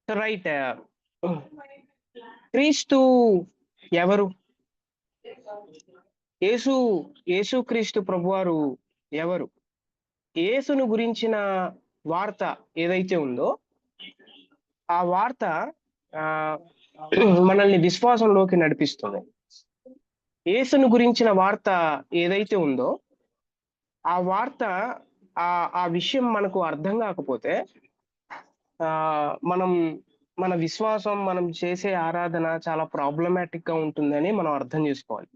Right. క్రీస్తు ఎవరు? యేసు యేసుక్రీస్తు ప్రభువారు ఎవరు? యేసును గురించిన వార్త ఏదైతే ఉందో, ఆ వార్త ఆహ్, మనల్ని విశ్వాసంలోకి నడిపిస్తుంది. యేసును గురించిన వార్త ఏదైతే ఉందో, ఆ వార్త ఆ విషయం మనకు అర్థం గాకపోతే మనం మన విశ్వాసం, మనం చేసే ఆరాధన చాలా ప్రాబ్లమాటిక్‌గా ఉంటుందని మనం అర్థం జేసుకోవాలి.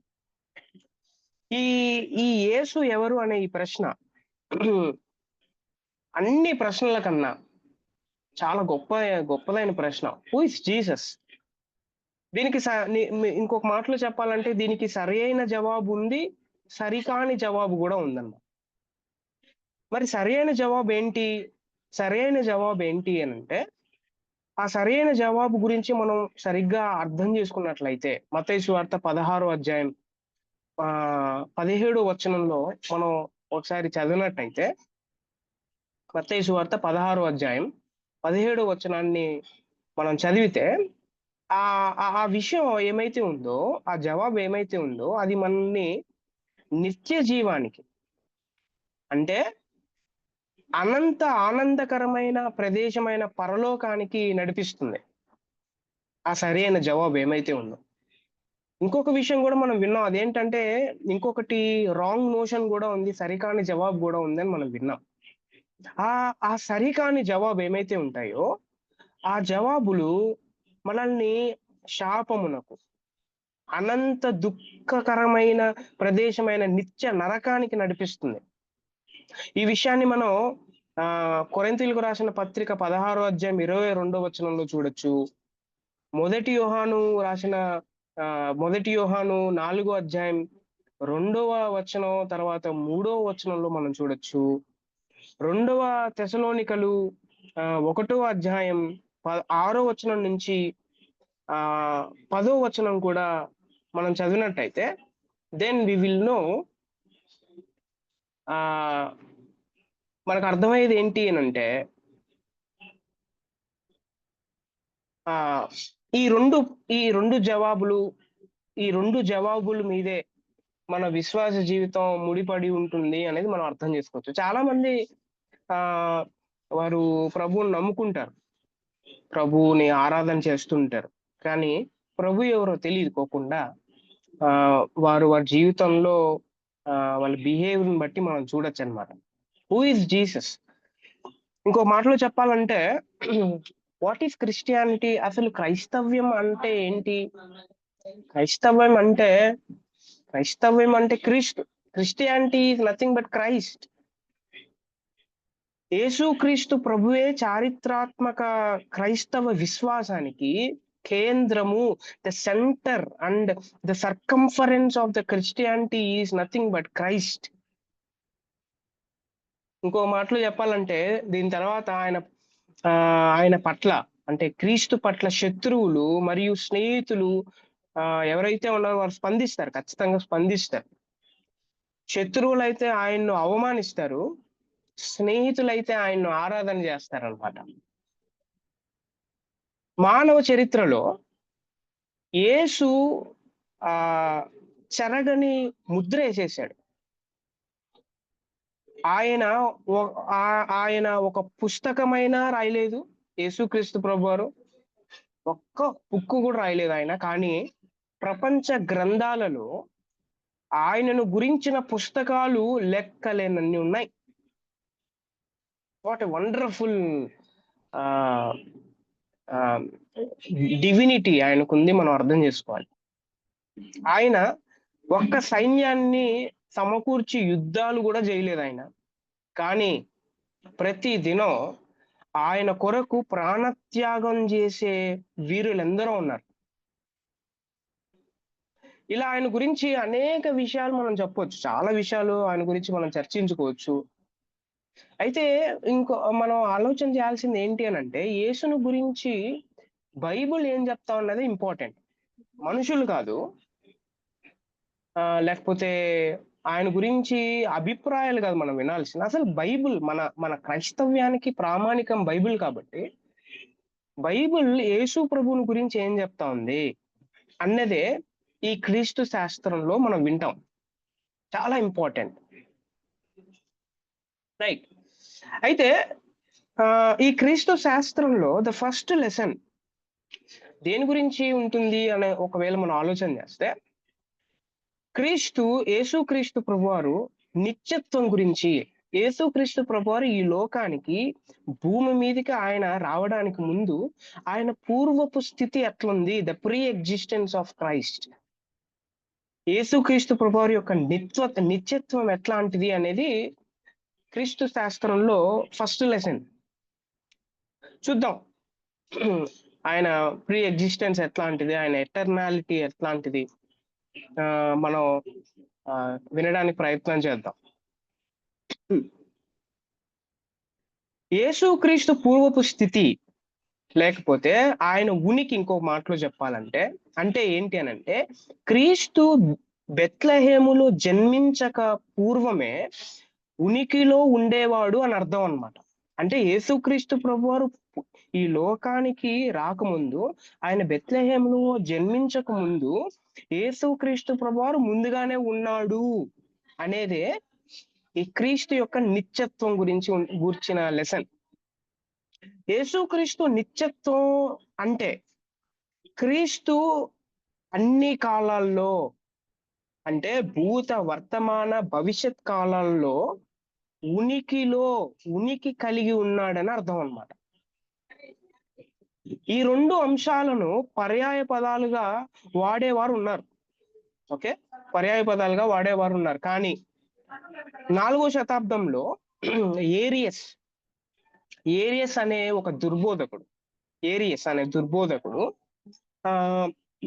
ఈ ఈ యేసు ఎవరు అనే ఈ ప్రశ్న అన్ని ప్రశ్నల కన్నా చాలా గొప్పదైన ప్రశ్న. Who is Jesus? దీనికి స ని మి ఇంకొక మాటలో చెప్పాలంటే దీనికి సరియైన జవాబుంది. సరికాని జవాబు గూడా ఉందన్నమాట. మరి సరియైన జవాబేంటి? సరియైన జవాబేంటి అనంటే, ఆ సరియైన జవాబు గురించి మనం సరిగ్గా అర్థం చేసుకున్నట్లయితే మత్తయి సువార్త 16 అధ్యాయం 17 వచనంలో మనం ఒకసారి చదివినట్టయితే మత్తయి సువార్త 16 అధ్యాయం 17 వచనాన్ని మనం చదివితే ఆ విషయం ఏమైతే ఉందో, ఆ జవాబు ఏమైతే ఉందో అది మనల్ని నిత్య జీవానికి అంటే అనంత ఆనందకరమైన ప్రదేశమైన పరలోకానికి నడిపిస్తుంది. ఆ సరైన జవాబు ఏమైతే ఉందో. ఇంకొక విషయం గూడా మనం విన్నాం. అదేంటంటే ఇంకొకటి రాంగ్ నోషన్ గూడా ఉంది. సరికాని జవాబు గూడా ఉందని మనం విన్నాం. ఆ సరికాని జవాబు ఏమైతే ఉంటాయో, ఆ జవాబులు మనల్ని శాపమునకు, అనంత దుఃఖకరమైన ప్రదేశమైన నిత్య నరకానికి నడిపిస్తుంది. ఈ విషయాన్ని మనం కొరింథీయులకు రాసిన పత్రిక 16 అధ్యాయం 22 వచనంలో చూడొచ్చు. మొదటి యోహాను 4 అధ్యాయం 2వ వచనం తర్వాత 3వ వచనంలో మనం చూడొచ్చు. 2వ తెసలోనికలు 1వ అధ్యాయం 6వ వచనం నుంచి 10వ వచనం కూడా మనం చదివినట్టయితే దెన్ వి విల్ నో మనకు అర్థమయ్యేది ఏంటి అనంటే ఈ రెండు ఈ రెండు జవాబులు ఈ రెండు జవాబుల మీదే మన విశ్వాస జీవితం ముడిపడి ఉంటుంది అనేది మనం అర్థం చేసుకోవచ్చు. చాలా మంది ఆహ్, వారు ప్రభువుని నమ్ముకుంటారు. ప్రభువుని ఆరాధన చేస్తుంటారు. కానీ ప్రభు ఎవరో తెలియకోకుండా వారి జీవితంలో వాళ్ళ బిహేవియర్‌ని బట్టి మనం చూడొచ్చనమాట. Who is Jesus? ఇంకో మాటలో చెప్పాలంటే వాట్ ఈస్ క్రిస్టియానిటీ? అసలు క్రైస్తవ్యం అంటే ఏంటి? క్రైస్తవ్యం అంటే క్రైస్తవ్యం అంటే క్రీస్తు. Christianity is nothing but Christ. యేసుక్రీస్తు ప్రభువే చారిత్రాత్మక క్రైస్తవ విశ్వాసానికి కేంద్రము, the centre and the circumference of the Christianity is nothing but Christ. ఇంకో మాటలో చెప్పాలంటే దీని తర్వాత ఆయన పట్ల అంటే క్రీస్తు పట్ల శత్రువులు మరియు స్నేహితులు ఎవరైతే ఉన్నారో వారు స్పందిస్తారు. ఖచ్చితంగా స్పందిస్తారు. శత్రువులైతే ఆయన్ను అవమానిస్తారు. స్నేహితులైతే ఆయన్ను ఆరాధన చేస్తారనమాట. మానవ చరిత్రలో యేసు ఆహ్, చెరగని ముద్రేసేసాడు. ఆయన ఒ ఆయన ఒక పుస్తకమైనా రాయలేదు. యేసుక్రీస్తు ప్రభువారు. ఒక్క బుక్కు గూడా రాయలేదాయన. కానీ ప్రపంచ గ్రంథాలలో ఆయనను గురించిన పుస్తకాలు లెక్కలేనన్ని ఉన్నాయి. వాట్ ఎ వండర్‌ఫుల్ ఆహ్, ఆహ్, డివినిటీ ఆయనకుంది మనం అర్థం జేసుకోవాలి. ఆయన ఒక్క సైన్యాన్ని సమకూర్చి యుద్ధాలు గూడా జేయలేదాయన. కానీ ప్రతి దినం ఆయన కొరకు ప్రాణత్యాగం జేసే వీరులెందరో ఉన్నారు. ఇలా ఆయన గురించి అనేక విషయాలు మనం చెప్పొచ్చు. చాలా విషయాలు ఆయన గురించి మనం చర్చించుకోవచ్చు. అయితే మనం ఆలోచన చేయాల్సింది ఏంటి అనంటే, యేసును గురించి బైబుల్ ఏం చెప్తా ఉన్నది ఇంపార్టెంట్. మనుషులు కాదు. లేకపోతే ఆయన గురించి అభిప్రాయాలు కాదు మనం వినాల్సింది. అసలు బైబుల్ మన మన క్రైస్తవ్యానికి ప్రామాణికం బైబుల్ కాబట్టి, బైబిల్ యేసు ప్రభువుని గురించి ఏం చెప్తా ఉంది అన్నదే ఈ క్రీస్తు శాస్త్రంలో మనం వింటాం. చాలా ఇంపార్టెంట్, రైట్? అయితే ఈ క్రీస్తు శాస్త్రంలో ద ఫస్ట్ లెసన్ దేని గురించి ఉంటుంది అనే ఒకవేళ మనం ఆలోచన చేస్తే, యేసుక్రీస్తు ప్రభువారు నిత్యత్వం గురించి, యేసుక్రీస్తు ప్రభువారు ఈ లోకానికి భూమి మీదకి ఆయన రావడానికి ముందు ఆయన పూర్వపు స్థితి ఎట్లుంది, the pre existence of Christ, యేసుక్రీస్తు ప్రభువారి యొక్క నిత్యత్వం ఎట్లాంటిది అనేది క్రీస్తు శాస్త్రంలో ఫస్ట్ లెసన్. చూద్దాం ఆయన ప్రీ ఎగ్జిస్టెన్స్ ఎట్లాంటిది, ఆయన ఎటర్నాలిటీ ఎట్లాంటిది, మనం వినడానికి ప్రయత్నం చేద్దాం. యేసుక్రీస్తు పూర్వపు స్థితి లేకపోతే ఆయన ఉనికి ఇంకో మాటలో చెప్పాలంటే అంటే ఏంటి అనంటే, క్రీస్తు బెత్లెహేములో జన్మించక పూర్వమే ఉనికిలో ఉండేవాడు అని అర్థం అన్నమాట. అంటే యేసుక్రీస్తు ప్రభువారు ఈ లోకానికి రాకముందు, ఆయన బెత్లెహేములో జన్మించక ముందు యేసుక్రీస్తు ప్రభువారు ముందుగానే ఉన్నాడు అనేదే ఈ క్రీస్తు యొక్క నిత్యత్వం గురించి గూర్చిన లెసన్. యేసుక్రీస్తు నిత్యత్వం అంటే క్రీస్తు అన్ని కాలాల్లో, అంటే భూత వర్తమాన భవిష్యత్ కాలాల్లో ఉనికి కలిగి ఉన్నాడని అర్థం అన్నమాట. ఈ రెండు అంశాలను పర్యాయ పదాలుగా వాడేవారు ఉన్నారు. ఓకే, పర్యాయ పదాలుగా వాడేవారు ఉన్నారు. కానీ 4వ శతాబ్దంలో ఏరియస్ అనే ఒక దుర్బోధకుడు,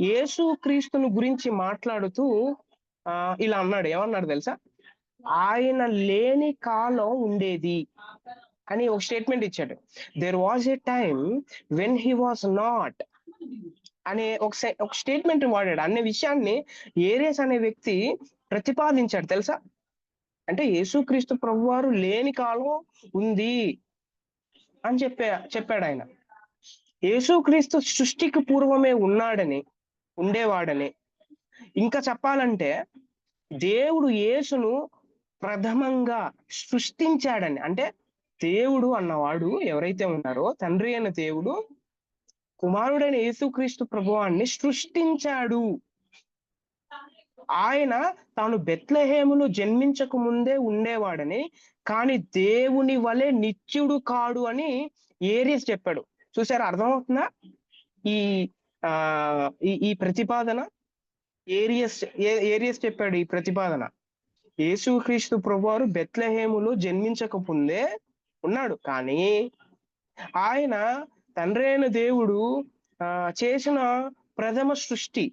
యేసు క్రీస్తుని గురించి మాట్లాడుతూ ఇలా అన్నాడు. ఏమన్నాడు తెలుసా? ఆయన లేని కాలం ఉండేది అని ఒక స్టేట్మెంట్ ఇచ్చాడు. There was a time when he was not అనే ఒక స్టేట్మెంట్ వాడాడు. అనే విషయాన్ని ఏరియస్ అనే వ్యక్తి ప్రతిపాదించాడు తెలుసా. అంటే యేసుక్రీస్తు ప్రభువారు లేని కాలం ఉంది అని చెప్పాడు ఆయన. యేసుక్రీస్తు సృష్టికి పూర్వమే ఉండేవాడని, ఇంకా చెప్పాలంటే దేవుడు యేసును ప్రథమంగా సృష్టించాడని. అంటే దేవుడు అన్నవాడు ఎవరైతే ఉన్నారో, తండ్రి అయిన దేవుడు కుమారుడైన యేసుక్రీస్తు ప్రభువాన్ని సృష్టించాడు. ఆయన తాను బెత్లెహేములో జన్మించక ముందే ఉండేవాడని, కానీ దేవుని వలె నిత్యుడు కాడు అని ఏరియస్ చెప్పాడు. చూసారా, అర్థమవుతుందా ఈ ఈ ప్రతిపాదన? ఏరియస్ చెప్పాడు ఈ ప్రతిపాదన. యేసుక్రీస్తు ప్రభువారు బెత్లెహేములో జన్మించక ముందే ఉన్నాడు, కానీ ఆయన తండ్రి అయిన దేవుడు చేసిన ప్రథమ సృష్టి,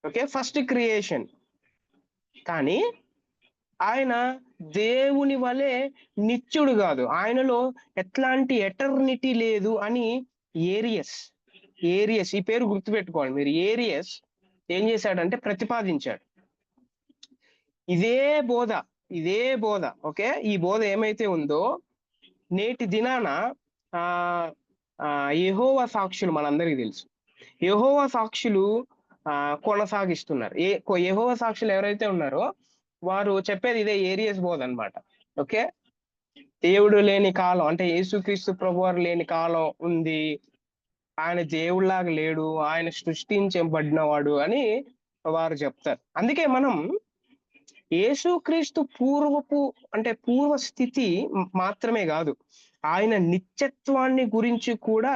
ఓకే, ఫస్ట్ క్రియేషన్. కానీ ఆయన దేవుని వలె నిత్యుడు కాదు, ఆయనలో ఎట్లాంటి ఎటర్నిటీ లేదు అని ఏరియస్ ఈ పేరు గుర్తుపెట్టుకోవాలి మీరు. ఏరియస్ ఏం చేశాడంటే ప్రతిపాదించాడు. ఇదే బోధ, ఓకే, ఈ బోధ ఏమైతే ఉందో నేటి దినాన యెహోవా సాక్షులు, మనందరికీ తెలుసు, యెహోవా సాక్షులు కొనసాగిస్తున్నారు. యెహోవా సాక్షులు ఎవరైతే ఉన్నారో వారు చెప్పేది ఇదే ఏరియస్ బోధ అన్నమాట. ఓకే, దేవుడు లేని కాలం, అంటే యేసుక్రీస్తు ప్రభువారు లేని కాలం ఉంది, ఆయన దేవుళ్లాగా లేడు, ఆయన సృష్టించబడినవాడు అని వారు చెప్తారు. అందుకే మనం యేసుక్రీస్తు పూర్వ స్థితి మాత్రమే కాదు, ఆయన నిత్యత్వాన్ని గురించి కూడా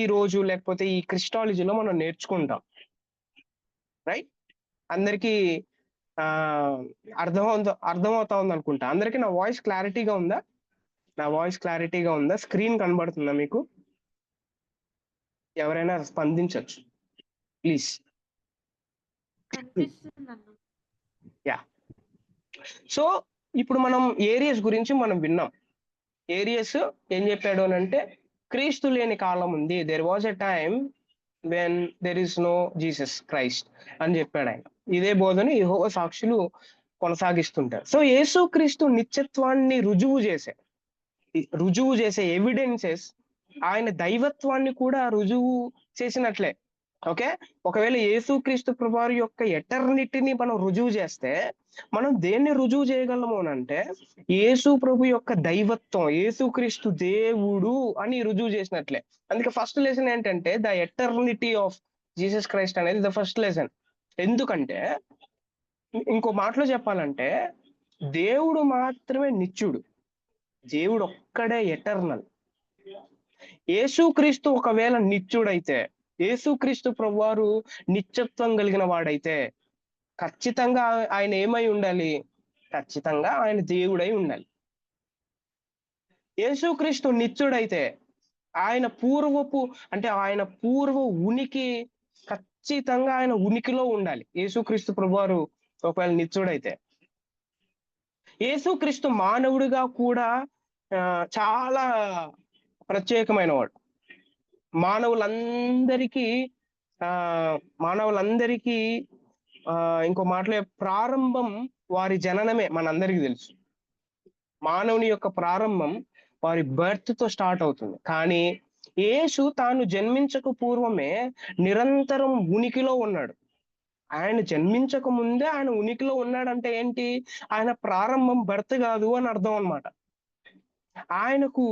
ఈ రోజు లేకపోతే ఈ క్రిస్టాలజీలో మనం నేర్చుకుంటాం. రైట్? అందరికీ అర్థమవుతా ఉంది అనుకుంటా. అందరికీ నా వాయిస్ క్లారిటీగా ఉందా? స్క్రీన్ కనబడుతుందా మీకు? ఎవరైనా స్పందించవచ్చు ప్లీజ్. యా, సో ఇప్పుడు మనం ఏరియస్ గురించి మనం విన్నాం. ఏరియస్ ఏం చెప్పాడు అని అంటే, క్రీస్తు లేని కాలం ఉంది, there was a time when there is no Jesus Christ అని చెప్పాడు ఆయన. ఇదే బోధను యెహోవా సాక్షులు కొనసాగిస్తుంటారు. సో యేసుక్రీస్తు నిత్యత్వాన్ని రుజువు చేసే ఎవిడెన్సెస్ ఆయన దైవత్వాన్ని కూడా రుజువు చేసినట్లే. ఓకే. ఒకవేళ యేసుక్రీస్తు ప్రభువారి యొక్క ఎటర్నిటీని మనం రుజువు చేస్తే, మనం దేన్ని రుజువు చేయగలము అనంటే, యేసు ప్రభు యొక్క దైవత్వం, యేసుక్రీస్తు దేవుడు అని రుజువు చేసినట్లే. అందుకే ఫస్ట్ లెసన్ ఏంటంటే, the eternity of Jesus Christ అనేది ద ఫస్ట్ లెసన్. ఎందుకంటే, ఇంకో మాటలో చెప్పాలంటే, దేవుడు మాత్రమే నిత్యుడు. దేవుడు ఒక్కడే ఎటర్నల్. యేసుక్రీస్తు ఒకవేళ నిత్యుడైతే, యేసుక్రీస్తు ప్రభువారు నిత్యత్వం కలిగిన వాడైతే, ఖచ్చితంగా ఆయన ఏమై ఉండాలి? ఖచ్చితంగా ఆయన దేవుడై ఉండాలి. యేసుక్రీస్తు నిత్యుడైతే, ఆయన పూర్వపు అంటే ఆయన పూర్వ ఉనికి ఖచ్చితంగా ఆయన ఉనికిలో ఉండాలి. యేసుక్రీస్తు ప్రభువారు ఒకవేళ నిత్యుడైతే. యేసుక్రీస్తు మానవుడిగా కూడా చాలా ప్రత్యేకమైన వాడు. మానవులందరికీ మానవులందరికీ ఇంకో మాటలో ప్రారంభం వారి జననమే మనందరికీ తెలుసు. మానవుని యొక్క ప్రారంభం వారి బర్త్ తో స్టార్ట్ అవుతుంది. కానీ యేసు తాను జన్మించక పూర్వమే నిరంతరం ఉనికిలో ఉన్నాడు. ఆయన జన్మించక ముందే ఆయన ఉనికిలో ఉన్నాడంటే ఏంటి? ఆయన ప్రారంభం బర్త్ కాదు అని అర్థం అన్నమాట. ఆయనకు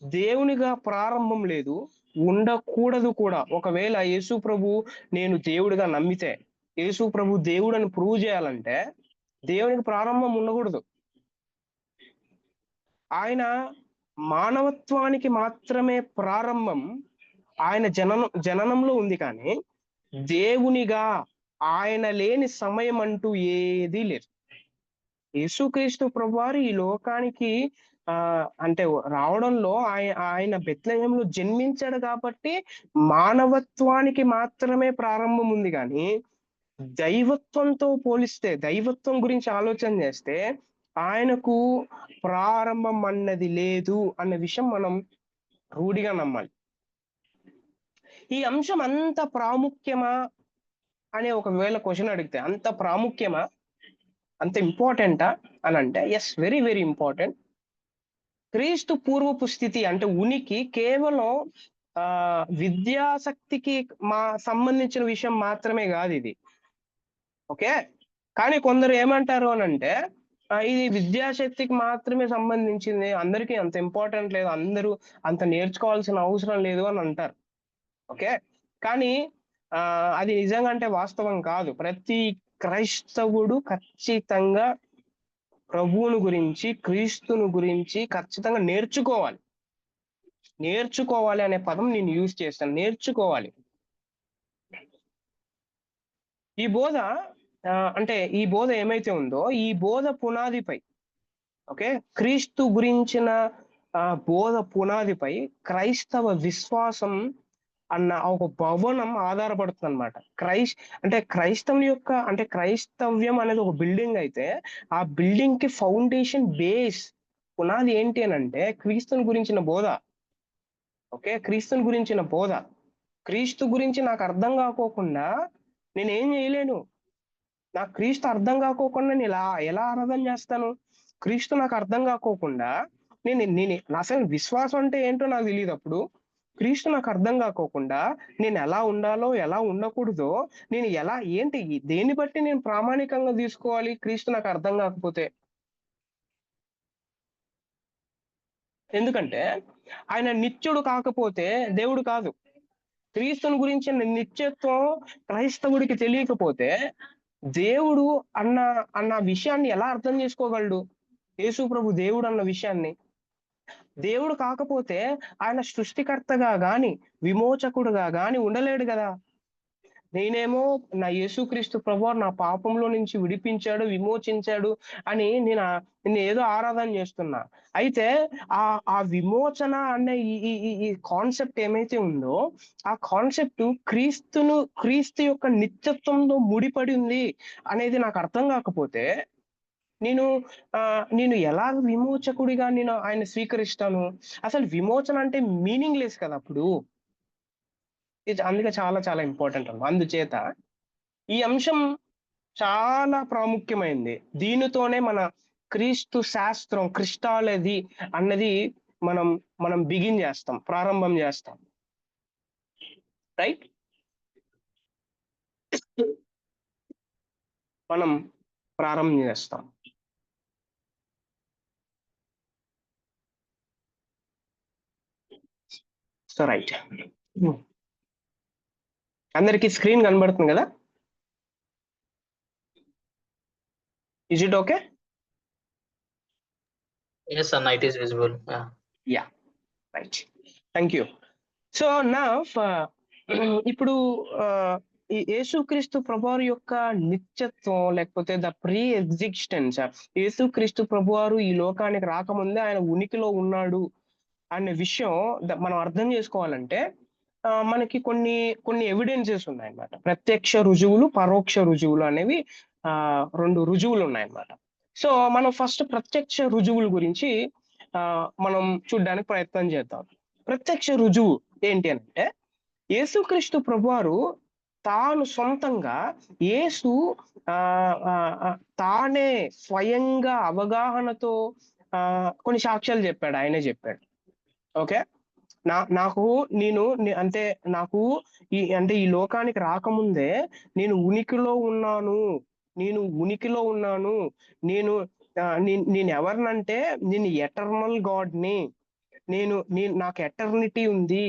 దేవునిగా ప్రారంభం లేదు, ఉండకూడదు కూడా. ఒకవేళ యేసు ప్రభు నేను దేవుడిగా నమ్మితే, యేసు ప్రభు దేవుడని ప్రూవ్ చేయాలంటే దేవునికి ప్రారంభం ఉండకూడదు. ఆయన మానవత్వానికి మాత్రమే ప్రారంభం ఆయన జననంలో ఉంది. కానీ దేవునిగా ఆయన లేని సమయం అంటూ ఏదీ లేదు. యేసుక్రీస్తు ప్రభువారు ఈ లోకానికి అంటే రావడంలో ఆయన బెత్లెహేంలో జన్మించాడు కాబట్టి మానవత్వానికి మాత్రమే ప్రారంభం ఉంది. కానీ దైవత్వంతో పోలిస్తే, దైవత్వం గురించి ఆలోచన చేస్తే ఆయనకు ప్రారంభం అన్నది లేదు అన్న విషయం మనం రూఢిగా నమ్మాలి. ఈ అంశం అంత ప్రాముఖ్యమా అనే ఒకవేళ క్వశ్చన్ అడిగితే, అంత ప్రాముఖ్యమా, అంత ఇంపార్టెంటా అని అంటే, ఎస్, వెరీ వెరీ ఇంపార్టెంట్. క్రీస్తు పూర్వపు స్థితి అంటే ఉనికి కేవలం విద్యాశక్తికి సంబంధించిన విషయం మాత్రమే కాదు ఇది. ఓకే. కానీ కొందరు ఏమంటారు అని అంటే, ఇది విద్యాశక్తికి మాత్రమే సంబంధించింది, అందరికీ అంత ఇంపార్టెంట్ లేదు, అందరూ అంత నేర్చుకోవాల్సిన అవసరం లేదు అని అంటారు. ఓకే. కానీ అది నిజంగా అంటే వాస్తవం కాదు. ప్రతి క్రైస్తవుడు ఖచ్చితంగా ప్రభువును గురించి, క్రీస్తును గురించి ఖచ్చితంగా నేర్చుకోవాలి. నేర్చుకోవాలి అనే పదం నేను యూజ్ చేస్తాను. నేర్చుకోవాలి. ఈ బోధ అంటే ఈ బోధ ఏమైతే ఉందో, ఈ బోధ పునాదిపై, ఓకే, క్రీస్తు గురించిన బోధ పునాదిపై క్రైస్తవ విశ్వాసం అన్న ఒక భవనం ఆధారపడుతుంది అనమాట. అంటే క్రైస్తవ్యం అనేది ఒక బిల్డింగ్ అయితే, ఆ బిల్డింగ్ కి ఫౌండేషన్ బేస్ పునాది ఏంటి అని అంటే క్రీస్తుని గురించిన బోధ. ఓకే. క్రీస్తుని గురించిన బోధ. క్రీస్తు గురించి నాకు అర్థం కాకోకుండా నేనేం చేయలేను. నాకు క్రీస్తు అర్థం కాకోకుండా నేను ఎలా ఆరాధన చేస్తాను? క్రీస్తు నాకు అర్థం కాకోకుండా నేను నేను అసలు విశ్వాసం అంటే ఏంటో నాకు తెలియదు. అప్పుడు క్రీస్తు నాకు అర్థం కాకోకుండా నేను ఎలా ఉండాలో, ఎలా ఉండకూడదో, నేను ఏంటి దేన్ని బట్టి నేను ప్రామాణికంగా తీసుకోవాలి క్రీస్తు నాకు అర్థం కాకపోతే? ఎందుకంటే ఆయన నిత్యుడు కాకపోతే దేవుడు కాదు. క్రీస్తుని గురించిన నిత్యత్వం క్రైస్తవుడికి తెలియకపోతే దేవుడు అన్న అన్న విషయాన్ని ఎలా అర్థం చేసుకోగలడు? యేసు ప్రభు దేవుడు అన్న విషయాన్ని. దేవుడు కాకపోతే ఆయన సృష్టికర్తగా గాని, విమోచకుడుగా గాని ఉండలేడు కదా! నేనేమో నా యేసుక్రీస్తు ప్రభువారు నా పాపంలో నుంచి విడిపించాడు, విమోచించాడు అని నేను ఏదో ఆరాధన చేస్తున్నా. అయితే ఆ విమోచన అనే ఈ ఈ ఈ ఈ కాన్సెప్ట్ ఏమైతే ఉందో, ఆ కాన్సెప్ట్ క్రీస్తు యొక్క నిత్యత్వంతో ముడిపడి ఉంది అనేది నాకు అర్థం కాకపోతే, నేను నేను ఎలా విమోచకుడిగా నేను ఆయన స్వీకరిస్తాను? అసలు విమోచన అంటే మీనింగ్‌లెస్ కదా అప్పుడు. అందుకే చాలా చాలా ఇంపార్టెంట్ అన్నమాట. అందుచేత ఈ అంశం చాలా ప్రాముఖ్యమైంది. దీనితోనే మన క్రీస్తు శాస్త్రం, క్రిస్టాలజీ అన్నది మనం మనం బిగిన్ చేస్తాం, ప్రారంభం చేస్తాం. రైట్? మనం ప్రారంభం చేస్తాం. So right. అందరికి స్క్రీన్ కనబడుతుంది కదా? Is it okay? Yes, Anna, it is visible. Yeah. Yeah, right. Thank you. So నా ఇప్పుడు ఈ యేసుక్రీస్తు ప్రభువారి యొక్క నిత్యత్వం, లేకపోతే ద ప్రీ ఎగ్జిస్టెన్స్, యేసుక్రీస్తు ప్రభువారు ఈ లోకానికి రాకముందే ఆయన ఉనికిలో ఉన్నాడు అనే విషయం మనం అర్థం చేసుకోవాలంటే మనకి కొన్ని కొన్ని ఎవిడెన్సెస్ ఉన్నాయన్నమాట. ప్రత్యక్ష రుజువులు, పరోక్ష రుజువులు అనేవి రెండు రుజువులు ఉన్నాయన్నమాట. సో మనం ఫస్ట్ ప్రత్యక్ష రుజువుల గురించి మనం చూడడానికి ప్రయత్నం చేద్దాం. ప్రత్యక్ష రుజువు ఏంటి అంటే, యేసుక్రీస్తు ప్రభువారు తాను సొంతంగా యేసు తానే స్వయంగా అవగాహనతో కొన్ని సాక్ష్యాలు చెప్పాడు, ఆయనే చెప్పాడు. ఓకే, నాకు అంటే నాకు ఈ లోకానికి రాకముందే నేను ఉనికిలో ఉన్నాను, నేను ఎవరినంటే నేను ఎటర్నల్ గాడ్ని, నేను నాకు ఎటర్నిటీ ఉంది,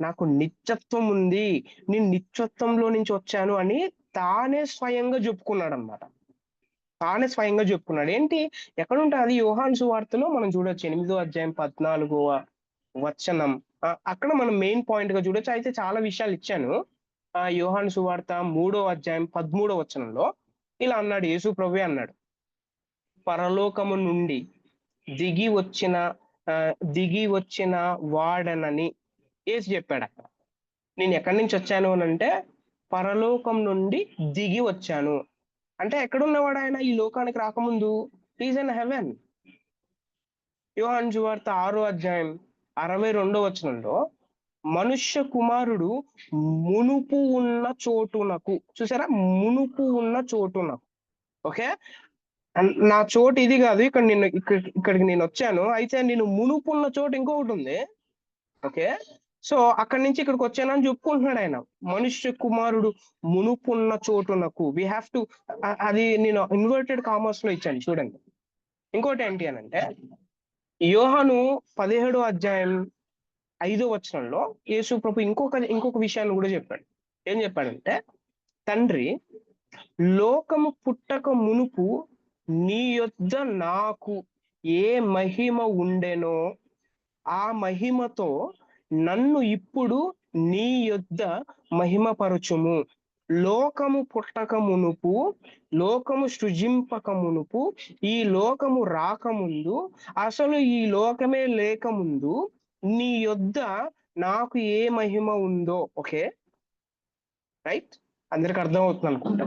నాకు నిత్యత్వం ఉంది, నేను నిత్యత్వంలో నుంచి వచ్చాను అని తానే స్వయంగా చెప్పుకున్నాడు అనమాట. తానే స్వయంగా చెప్పుకున్నాడు. ఏంటి, ఎక్కడ ఉంటుంది? యోహాను సువార్తలో మనం చూడొచ్చు, 8వ అధ్యాయం 14వ వచనం. అక్కడ మనం మెయిన్ పాయింట్ గా చూడొచ్చు. అయితే చాలా విషయాలు ఇచ్చాను. యోహాను సువార్త 3వ అధ్యాయం 13వ వచనంలో ఇలా అన్నాడు, యేసు ప్రభువే అన్నాడు, పరలోకము నుండి దిగి వచ్చిన వాడనని యేసు చెప్పాడు అక్కడ. నేను ఎక్కడి నుంచి వచ్చాను అని అంటే, పరలోకం నుండి దిగి వచ్చాను అంటే ఎక్కడున్నవాడు ఆయన? ఈ లోకానికి రాకముందు ఈజ్ ఇన్ హెవెన్. యోహాను సువార్త 6వ అధ్యాయం 62వ వచనంలో, మనుష్య కుమారుడు మునుపు ఉన్న చోటునకు, చూసారా, మునుపు ఉన్న చోటునకు. ఓకే, నా చోటు ఇది కాదు, ఇక్కడికి నేను వచ్చాను, అయితే నేను మునుపు ఉన్న చోటు ఇంకొకటి ఉంది. ఓకే, సో అక్కడి నుంచి ఇక్కడికి వచ్చానని చెప్పుకుంటున్నాడు ఆయన. మనుష్య కుమారుడు మునుపున్న చోటునకు, వి హ్యావ్ టు, అది నేను ఇన్వర్టెడ్ కామర్స్ లో ఇచ్చాను చూడండి. ఇంకోటి ఏంటి అని అంటే, యోహాను 17వ అధ్యాయం 5వ వచనంలో యేసు ప్రభు ఇంకొక విషయాన్ని కూడా చెప్పాడు. ఏం చెప్పాడంటే, తండ్రి, లోకము పుట్టక మునుపు నీ యొద్ద నాకు ఏ మహిమ ఉండెనో ఆ మహిమతో నన్ను ఇప్పుడు నీ యొద్ద మహిమపరచుము. లోకము పుట్టక మునుపు, లోకము సృజింపక మునుపు, ఈ లోకము రాకముందు, అసలు ఈ లోకమే లేకముందు నీ యొద్ద నాకు ఏ మహిమ ఉందో. Okay, right? అందరికి అర్థం అవుతుంది అనుకుంటా.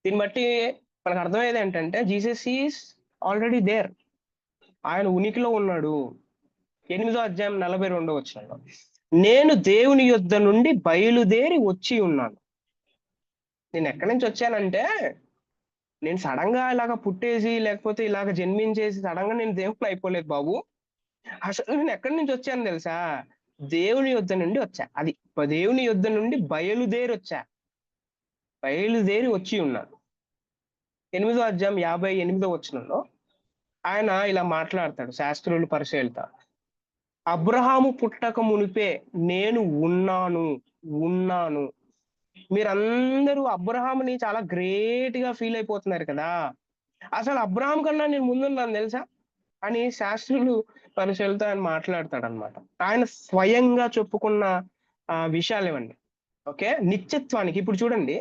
దీన్ని బట్టి మనకు అర్థమయ్యేది ఏంటంటే, జీసస్ ఈస్ ఆల్రెడీ దేర్, ఆయన ఉనికిలో ఉన్నాడు. 8వ అధ్యాయం 42వ వచనంలో, నేను దేవుని యొద్ద నుండి బయలుదేరి వచ్చి ఉన్నాను. నేను ఎక్కడి నుంచి వచ్చానంటే, నేను సడన్ గా ఇలాగ పుట్టేసి, లేకపోతే ఇలాగ జన్మించేసి సడన్ గా నేను దేవుని అయిపోలేదు బాబు. అసలు నేను ఎక్కడి నుంచి వచ్చాను తెలుసా? దేవుని యొద్ద నుండి వచ్చా. అది దేవుని యొద్ద నుండి బయలుదేరి వచ్చి ఉన్నాను. 8వ అధ్యాయం 58వ వచనంలో ఆయన ఇలా మాట్లాడతాడు, శాస్త్రులు పరిశీలిత, అబ్రహాము పుట్టక మునిపే నేను ఉన్నాను. మీరందరూ అబ్రహాముని చాలా గ్రేట్ గా ఫీల్ అయిపోతున్నారు కదా, అసలు అబ్రహాం కన్నా నేను ముందున్నాను తెలుసా అని శాస్త్రులు పరిశీలితో ఆయన మాట్లాడతాడు అనమాట. ఆయన స్వయంగా చెప్పుకున్న విషయాలు ఇవ్వండి. ఓకే, నిత్యత్వానికి. ఇప్పుడు చూడండి,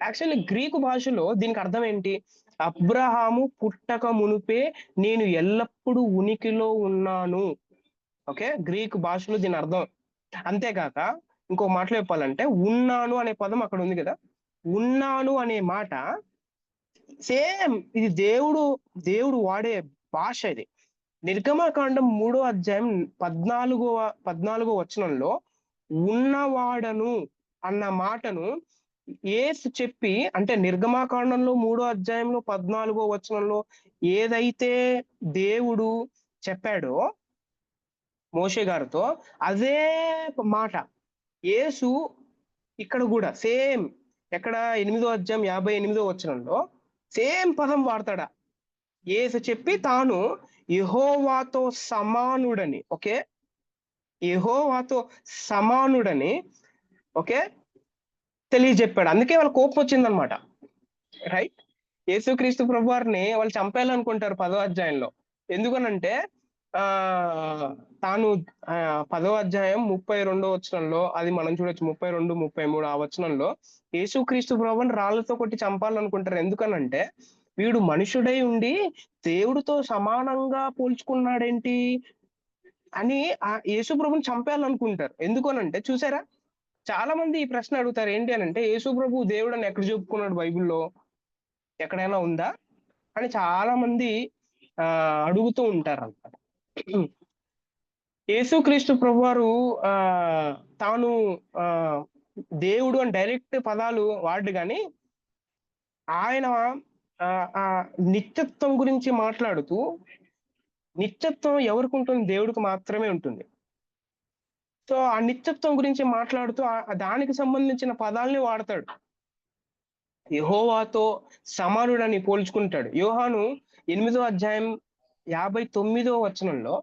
యాక్చువల్లీ గ్రీకు భాషలో దీనికి అర్థం ఏంటి? అబ్రహాము పుట్టక మునిపే నేను ఎల్లప్పుడూ ఉనికిలో ఉన్నాను. ఓకే, గ్రీకు భాషలో దీని అర్థం. అంతేకాక ఇంకో మాటలో చెప్పాలంటే, ఉన్నాను అనే పదం అక్కడ ఉంది కదా, ఉన్నాను అనే మాట సేమ్ ఇది దేవుడు వాడే భాష ఇది. నిర్గమకాండం 3వ అధ్యాయం 14వ వచనంలో ఉన్నవాడను అన్న మాటను యేసు చెప్పి, అంటే నిర్గమకాండంలో 3వ అధ్యాయంలో 14వ వచనంలో ఏదైతే దేవుడు చెప్పాడో మోషే గారితో అదే మాట యేసు ఇక్కడ కూడా సేమ్ ఎక్కడ 8వ అధ్యాయం 58వ వచనంలో సేమ్ పదం వాడతాడా. యేసు చెప్పి తాను యెహోవాతో సమానుడని, ఓకే, యెహోవాతో సమానుడని, ఓకే, తెలియజెప్పాడు. అందుకే వాళ్ళ కోపం వచ్చిందనమాట. రైట్. యేసుక్రీస్తు ప్రభు వారిని వాళ్ళు చంపేయాలనుకుంటారు 10వ అధ్యాయంలో. ఎందుకనంటే ఆ తాను 10వ అధ్యాయం 32వ వచనంలో అది మనం చూడొచ్చు. 32, 33 ఆ వచనంలో యేసుక్రీస్తు ప్రభువుని రాళ్లతో కొట్టి చంపాలనుకుంటారు. ఎందుకనంటే వీడు మనుషుడై ఉండి దేవుడితో సమానంగా పోల్చుకున్నాడేంటి అని ఆ యేసు ప్రభుని చంపేయాలనుకుంటారు. ఎందుకనంటే చూసారా, చాలా మంది ఈ ప్రశ్న అడుగుతారు. ఏంటి అనంటే యేసు ప్రభు దేవుడు అని ఎక్కడ చెప్పుకున్నాడు బైబిల్లో, ఎక్కడైనా ఉందా అని చాలా మంది అడుగుతూ ఉంటారు అన్నమాట. యేసుక్రీస్తు ప్రభువారు ఆ తాను ఆ దేవుడు అని డైరెక్ట్ పదాలు వాడు కానీ ఆయన ఆ నిత్యత్వం గురించి మాట్లాడుతూ నిత్యత్వం ఎవరికి ఉంటుంది, దేవుడికి మాత్రమే ఉంటుంది. సో ఆ నిత్యత్వం గురించి మాట్లాడుతూ దానికి సంబంధించిన పదాలని వాడతాడు. యెహోవాతో సమానుడని పోల్చుకుంటాడు. యోహాను 8వ అధ్యాయం 59వ వచనంలో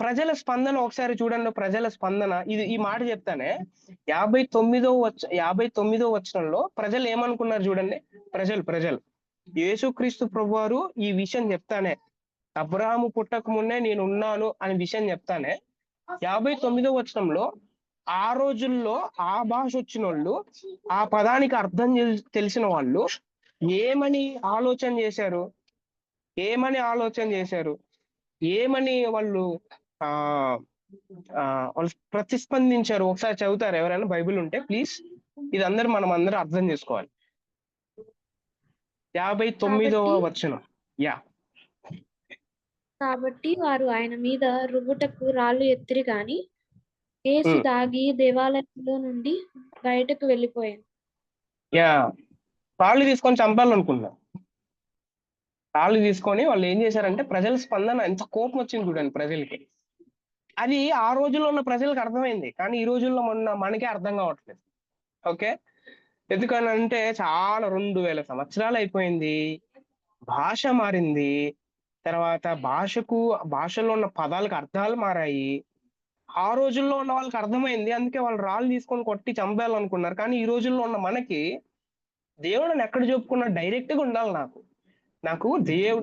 ప్రజల స్పందన ఒకసారి చూడండి. ప్రజల స్పందన ఈ మాట చెప్తానే 59వ వచనంలో ప్రజలు ఏమనుకున్నారు చూడండి. ప్రజలు యేసుక్రీస్తు ప్రభువారు ఈ విషయం చెప్తానే, అబ్రహాము పుట్టక ముందే నేను ఉన్నాను అనే విషయం చెప్తానే 59వ వచనంలో ఆ రోజుల్లో ఆ భాష వచ్చిన వాళ్ళు, ఆ పదానికి అర్థం తెలిసిన వాళ్ళు ఏమని ఆలోచన చేశారు, ఏమని వాళ్ళు ఆ వాళ్ళు ప్రతిస్పందించారు. ఒకసారి చదువుతారు ఎవరైనా బైబిల్ ఉంటే ప్లీజ్. ఇది మనం అందరూ అర్థం చేసుకోవాలి. 59వ వచనం. యా. కాబట్టి వారు ఆయన మీద రువ్వుటకు రాళ్ళు ఎత్తిరి గాని యేసు దాగి దేవాలయంలో నుండి బయటకు వెళ్ళిపోయాను. యా, రాళ్ళు తీసుకొని చంపాలనుకున్నారు. రాళ్ళు తీసుకొని వాళ్ళు ఏం చేశారంటే ప్రజల స్పందన ఎంత కోపం వచ్చింది చూడండి ప్రజలకి. అది ఆ రోజుల్లో ఉన్న ప్రజలకు అర్థమైంది, కానీ ఈ రోజుల్లో మనకే అర్థం కావట్లేదు. ఓకే, ఎందుకనంటే చాలా 2000 సంవత్సరాలు అయిపోయింది, భాష మారింది, తర్వాత భాషలో ఉన్న పదాలకు అర్థాలు మారాయి. ఆ రోజుల్లో ఉన్న వాళ్ళకి అర్థమైంది, అందుకే వాళ్ళు రాళ్ళు తీసుకొని కొట్టి చంపేయాలనుకున్నారు. కానీ ఈ రోజుల్లో ఉన్న మనకి దేవుడిని ఎక్కడ చెప్పుకున్నా డైరెక్ట్ గా ఉండాలి. నాకు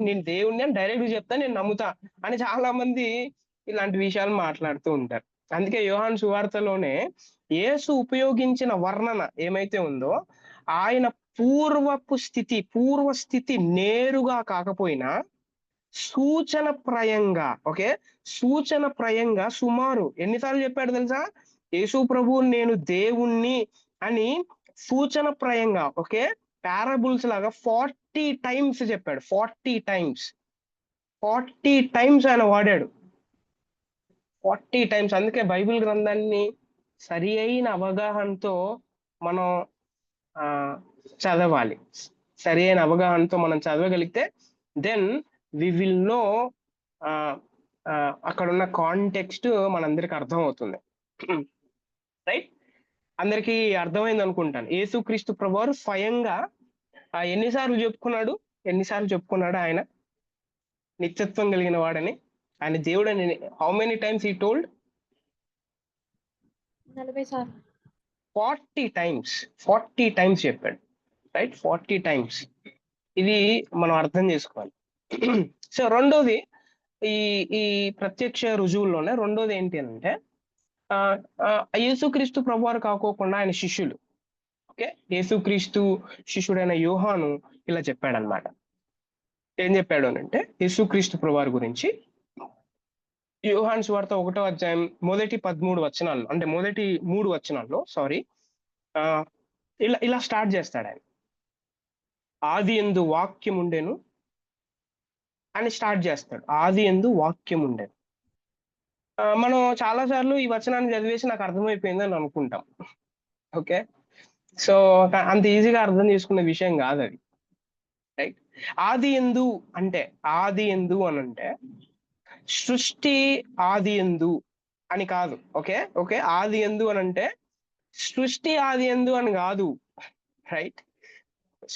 నేను దేవుడిని అని డైరెక్ట్ గా చెప్తా, నేను నమ్ముతా అని చాలా మంది ఇలాంటి విషయాలు మాట్లాడుతూ ఉంటారు. అందుకే యోహాను సువార్తలోనే యేసు ఉపయోగించిన వర్ణన ఏమైతే ఉందో, ఆయన పూర్వ స్థితి నేరుగా కాకపోయినా సూచన ప్రాయంగా సుమారు ఎన్నిసార్లు చెప్పాడు తెలుసా, యేసు ప్రభువు నేను దేవుణ్ణి అని సూచన ప్రాయంగా, ఓకే, పారాబుల్స్ లాగా 40 టైమ్స్ చెప్పాడు. 40 టైమ్స్ ఆయన వాడాడు. 40 టైమ్స్. అందుకే బైబిల్ గ్రంథాన్ని సరి అయిన అవగాహనతో మనం చదవాలి. సరి అయిన అవగాహనతో మనం చదవగలిగితే దెన్ వి విల్ నో అక్కడ ఉన్న కాంటెక్స్ట్ మనందరికి అర్థం అవుతుంది. రైట్. అందరికీ అర్థమైంది అనుకుంటాను. యేసుక్రీస్తు ప్రభువారు స్వయంగా ఎన్నిసార్లు చెప్పుకున్నాడు ఆయన నిత్యత్వం కలిగిన వాడని, ఆయన దేవుడు అని. How many times he told? 40 సార్లు. 40 టైమ్స్ చెప్పాడు. Right, 40 times. ఇది మనం అర్థం చేసుకోవాలి. సో రెండోది, ఈ ప్రత్యక్ష రుజువుల్లోనే రెండోది ఏంటి అంటే యేసుక్రీస్తు ప్రభువారు కాకోకుండా ఆయన శిష్యులు, ఓకే, యేసుక్రీస్తు శిష్యుడైన యోహాను ఇలా చెప్పాడనమాట. ఏం చెప్పాడు అని అంటే యేసుక్రీస్తు ప్రభువారి గురించి యోహాను సువార్త 1వ అధ్యాయం మొదటి 13 వచనాల్లో, అంటే మొదటి 3 వచనాల్లో ఇలా స్టార్ట్ చేస్తాడు ఆయన. ఆది యందు వాక్యం ఉండెను అని స్టార్ట్ చేస్తాడు. ఆది యందు వాక్యం ఉండెను. మనం చాలా సార్లు ఈ వచనాన్ని చదివేసి నాకు అర్థమైపోయింది అని అనుకుంటాం. ఓకే, సో అంత ఈజీగా అర్థం చేసుకునే విషయం కాదు అది. రైట్. ఆది యందు అని అంటే సృష్టి ఆది యందు అని కాదు. ఓకే, ఓకే, ఆది యందు అని అంటే సృష్టి ఆది యందు అని కాదు. రైట్,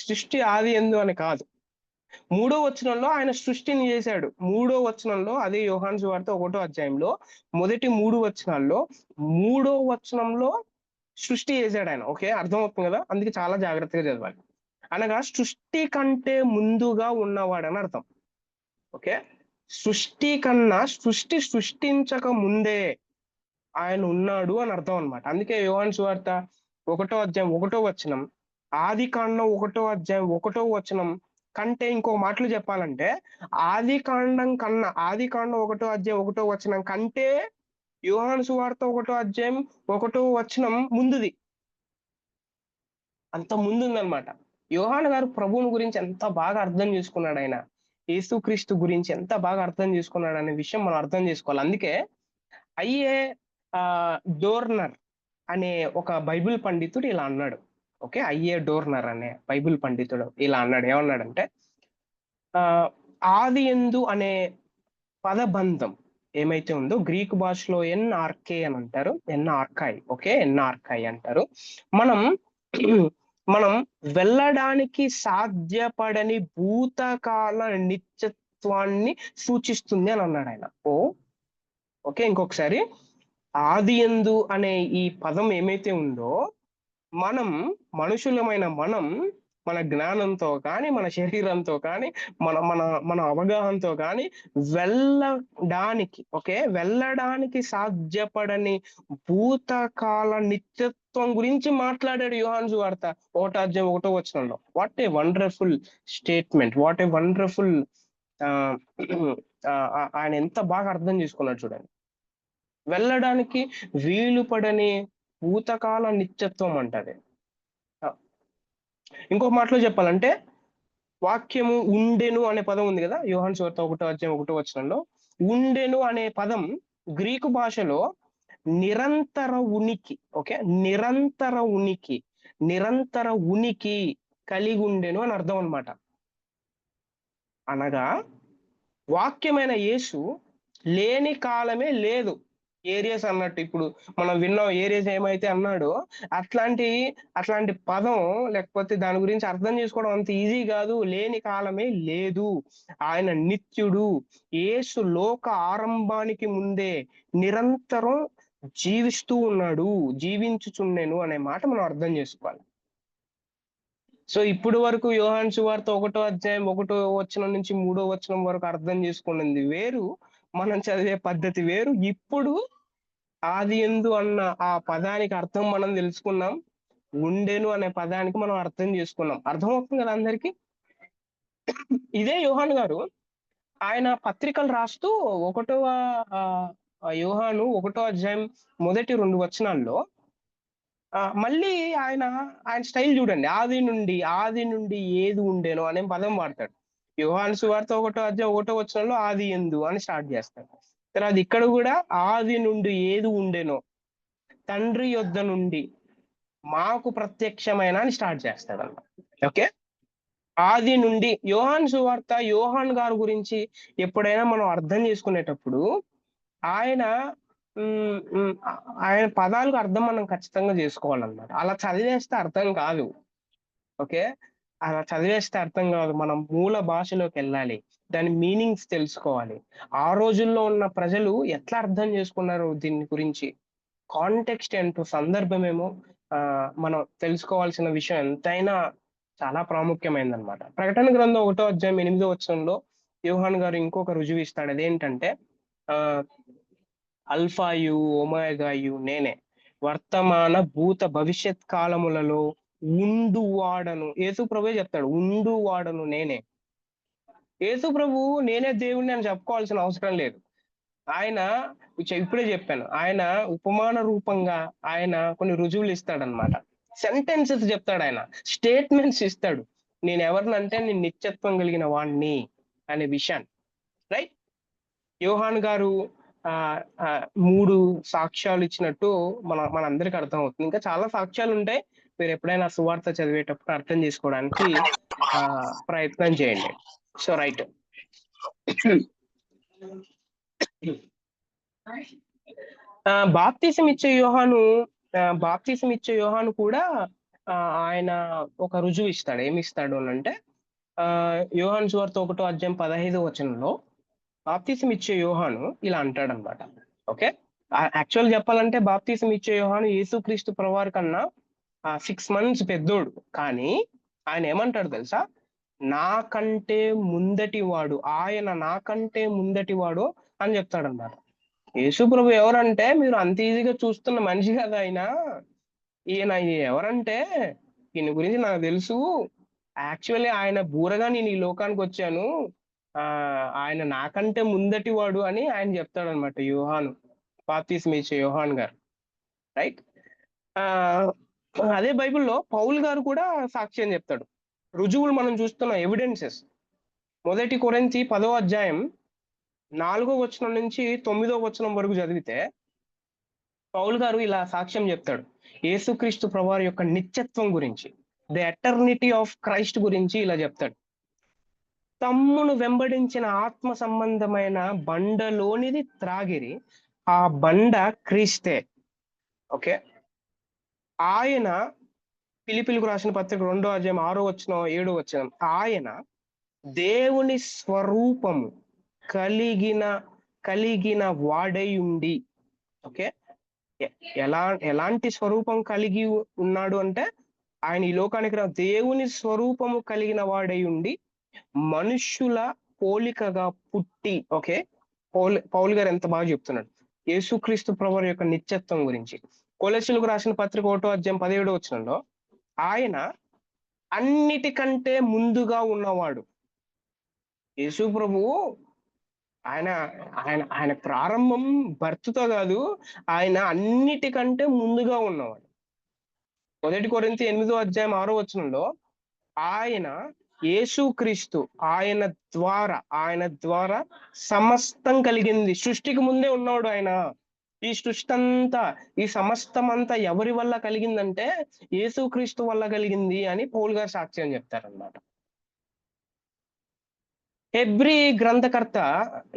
సృష్టి ఆది యందు అని కాదు. 3వ వచనంలో ఆయన సృష్టిని చేశాడు. 3వ వచనంలో, అదే యోహాను సువార్త 1వ అధ్యాయంలో మొదటి 3 వచనాల్లో 3వ వచనంలో సృష్టి చేశాడు ఆయన. ఓకే, అర్థమవుతుంది కదా? అందుకే చాలా జాగ్రత్తగా చదవాలి. అనగా సృష్టి కంటే ముందుగా ఉన్నవాడని అర్థం. ఓకే, సృష్టి సృష్టించక ముందే ఆయన ఉన్నాడు అని అర్థం అన్నమాట. అందుకే యోహాను సువార్త 1వ అధ్యాయం 1వ వచనం, ఆది కాండం 1వ అధ్యాయం 1వ వచనం కంటే ఇంకో మాటలు చెప్పాలంటే ఆది కాండం 1వ అధ్యాయం 1వ వచనం కంటే యోహాను సువార్త 1వ అధ్యాయం 1వ వచనం ముందుది. అంత ముందుందన్నమాట. యోహాను గారు ప్రభువుని గురించి ఎంత బాగా అర్థం చేసుకున్నాడు, ఆయన యేసుక్రీస్తు గురించి ఎంత బాగా అర్థం చేసుకున్నాడు అనే విషయం మనం అర్థం చేసుకోవాలి. అందుకే అయ్యే డోర్నర్ అనే ఒక బైబిల్ పండితుడు ఇలా అన్నాడు. ఓకే, అయ్యే డోర్నర్ అనే బైబిల్ పండితుడు ఇలా అన్నాడు. ఏమన్నాడంటే ఆది యందు అనే పదబంధం ఏమైతే ఉందో గ్రీకు భాషలో ఎన్ఆర్కే అని అంటారు. ఎన్ఆర్కాయ్. ఓకే, ఎన్ఆర్కాయ్ అంటారు. మనం వెళ్ళడానికి సాధ్యపడని భూతకాల నిత్యత్వాన్ని సూచిస్తుంది అని అన్నాడు ఆయన. ఓకే, ఇంకొకసారి, ఆది యందు అనే ఈ పదం ఏమైతే ఉందో మనుషులమైన మనం మన జ్ఞానంతో కానీ, మన శరీరంతో కానీ, మన మన మన అవగాహనతో కానీ వెళ్ళడానికి సాధ్యపడని భూతకాల నిత్యత్వం గురించి మాట్లాడాడు యోహాను సువార్త 1వ అధ్యాయం 1వ వచనంలో. What a wonderful statement, what a wonderful ఆయన ఎంత బాగా అర్థం చేసుకున్నాడు చూడండి. వెళ్ళడానికి వీలు పడని భూతకాల నిత్యత్వం అంటది. ఇంకో మాటలో చెప్పాలంటే వాక్యము ఉండెను అనే పదం ఉంది కదా యోహాను సువార్త 1వ అధ్యాయం 1వ వచనంలో. ఉండెను అనే పదం గ్రీకు భాషలో నిరంతర ఉనికి. ఓకే, నిరంతర ఉనికి కలిగి ఉండెను అని అర్థం అన్నమాట. అనగా వాక్యమైన యేసు లేని కాలమే లేదు. ఏరియస్ అన్నట్టు ఇప్పుడు మనం విన్నాం, ఏరియస్ ఏమైతే అన్నాడో అట్లాంటి పదం లేకపోతే దాని గురించి అర్థం చేసుకోవడం అంత ఈజీ కాదు. లేని కాలమే లేదు. ఆయన నిత్యుడు. యేసు లోక ఆరంభానికి ముందే నిరంతరం జీవిస్తూ ఉన్నాడు, జీవించుచుండెను అనే మాట మనం అర్థం చేసుకోవాలి. సో ఇప్పుడు వరకు యోహాను సువార్త 1వ అధ్యాయం 1వ వచనం నుంచి 3వ వచనం వరకు అర్థం చేసుకున్నది వేరు, మనం చదివే పద్ధతి వేరు. ఇప్పుడు ఆది యందు అన్న ఆ పదానికి అర్థం మనం తెలుసుకున్నాం, ఉండెను అనే పదానికి మనం అర్థం చేసుకున్నాం. అర్థమవుతుంది కదా అందరికి? ఇదే యోహాను గారు ఆయన పత్రికలు రాస్తూ 1వ యోహాను 1వ అధ్యాయం మొదటి 2 వచనాల్లో మళ్ళీ ఆయన స్టైల్ చూడండి. ఆది నుండి ఏది ఉండేనో అనే పదం వాడతాడు. యోహాను సువార్త 1వ అధ్యాయం 1వ వచనంలో ఆది యందు అని స్టార్ట్ చేస్తాడు. తర్వాత ఇక్కడ కూడా ఆది నుండి ఏది ఉండెనో తండ్రి యొద్ద నుండి మాకు ప్రత్యక్షమైన అని స్టార్ట్ చేస్తాడు అన్నమాట. ఓకే, ఆది నుండి యోహాను సువార్త యోహాను గారి గురించి ఎప్పుడైనా మనం అర్థం చేసుకునేటప్పుడు ఆయన పదాలకు అర్థం మనం ఖచ్చితంగా చేసుకోవాలన్నమాట. అలా చదివేస్తే అర్థం కాదు. ఓకే, అలా చదివేస్తే అర్థం కాదు. మనం మూల భాషలోకి వెళ్ళాలి, దాని మీనింగ్స్ తెలుసుకోవాలి. ఆ రోజుల్లో ఉన్న ప్రజలు ఎట్లా అర్థం చేసుకున్నారు దీని గురించి, కాంటెక్స్ట్ ఏంటో, సందర్భమేమో మనం తెలుసుకోవాల్సిన విషయం ఎంతైనా చాలా ప్రాముఖ్యమైనదన్నమాట. ప్రకటన గ్రంథం 1వ అధ్యాయం 8వ వచనంలో యోహాను గారు ఇంకొక రుజువు ఇస్తాడు. అదేంటంటే అల్ఫాయు ఓమేగాయు నేనే, వర్తమాన భూత భవిష్యత్ కాలములలో ఉండువాడను. యేసు ప్రభువే చెప్తాడు, ఉండువాడను నేనే. యేసు ప్రభు నేనే దేవుణ్ణి అని చెప్పుకోవాల్సిన అవసరం లేదు. ఆయన ఇప్పుడే చెప్పాను, ఆయన ఉపమాన రూపంగా ఆయన కొన్ని రుజువులు ఇస్తాడనమాట. సెంటెన్సెస్ చెప్తాడు, ఆయన స్టేట్మెంట్స్ ఇస్తాడు. నేను ఎవరినంటే నేను నిత్యత్వం కలిగిన వాణ్ణి అనే విషయాన్ని. రైట్, యోహాను గారు 3 సాక్ష్యాలు ఇచ్చినట్టు మనందరికి అర్థం అవుతుంది. ఇంకా చాలా సాక్ష్యాలు ఉంటాయి. మీరు ఎప్పుడైనా సువార్త చదివేటప్పుడు అర్థం చేసుకోవడానికి ప్రయత్నం చేయండి. సో రైట్, బాప్తిసం ఇచ్చే యోహాను కూడా ఆయన ఒక రుజువు ఇస్తాడు. ఏమి ఇస్తాడు అని అంటే యోహాను సువార్త 1:15 బాప్తిసం ఇచ్చే యోహాను ఇలా అంటాడనమాట. ఓకే, యాక్చువల్ చెప్పాలంటే బాప్తిసం ఇచ్చే యోహాను యేసుక్రీస్తు ప్రభువారి కన్నా 6 months పెద్దోడు. కానీ ఆయన ఏమంటాడు తెలుసా? నాకంటే ముందటివాడు, ఆయన నాకంటే ముందటివాడు అని చెప్తాడన్నమాట. యేసు ప్రభు ఎవరంటే మీరు అంత ఈజీగా చూస్తున్న మనిషి కదా ఆయన. ఈయన ఎవరంటే ఈయన గురించి నాకు తెలుసు. యాక్చువల్లీ ఆయన బూరగా నేను ఈ లోకానికి వచ్చాను, ఆయన నాకంటే ముందటివాడు అని ఆయన చెప్తాడనమాట యోహాను, బాప్తిసం ఇచ్చే యోహాన్ గారు. రైట్. అదే బైబిల్లో పౌలు గారు కూడా సాక్ష్యం చెప్తాడు. రుజువులు మనం చూస్తున్న ఎవిడెన్సెస్. 1 కొరింథీ 10:4 నుంచి 9 వరకు చదివితే పౌలు గారు ఇలా సాక్ష్యం చెప్తాడు యేసుక్రీస్తు ప్రభువారి యొక్క నిత్యత్వం గురించి, ద ఎటర్నిటీ ఆఫ్ క్రైస్ట్ గురించి ఇలా చెప్తాడు. తమ్మును వెంబడించిన ఆత్మ సంబంధమైన బండలోనిది త్రాగిరి, ఆ బండ క్రీస్తే. ఓకే, ఆయన ఫిలిప్పీలకు రాసిన పత్రిక 2:6-7 ఆయన దేవుని స్వరూపము కలిగిన వాడై ఉండి. ఓకే, ఎలాంటి స్వరూపం కలిగి ఉన్నాడు అంటే ఆయన ఈ లోకానికి దేవుని స్వరూపము కలిగిన వాడై ఉండి మనుష్యుల పోలికగా పుట్టి. ఓకే, పౌలు గారు ఎంత బాగా చెప్తున్నాడు యేసుక్రీస్తు ప్రభువు యొక్క నిత్యత్వం గురించి. కొలస్సీలకు రాసిన పత్రిక 1:17 ఆయన అన్నిటికంటే ముందుగా ఉన్నవాడు. యేసు ప్రభువు ఆయన ప్రారంభం బర్త్తో కాదు, ఆయన అన్నిటికంటే ముందుగా ఉన్నవాడు. 1 కొరింథీ 8:6 ఆయన యేసుక్రీస్తు ఆయన ద్వారా సమస్తం కలిగింది. సృష్టికి ముందే ఉన్నాడు ఆయన. ఈ సృష్టి అంతా, ఈ సమస్తం అంతా ఎవరి వల్ల కలిగిందంటే యేసుక్రీస్తు వల్ల కలిగింది అని పౌలు గారు సాక్ష్యం చెప్తారన్నమాట. హెబ్రీ గ్రంథకర్త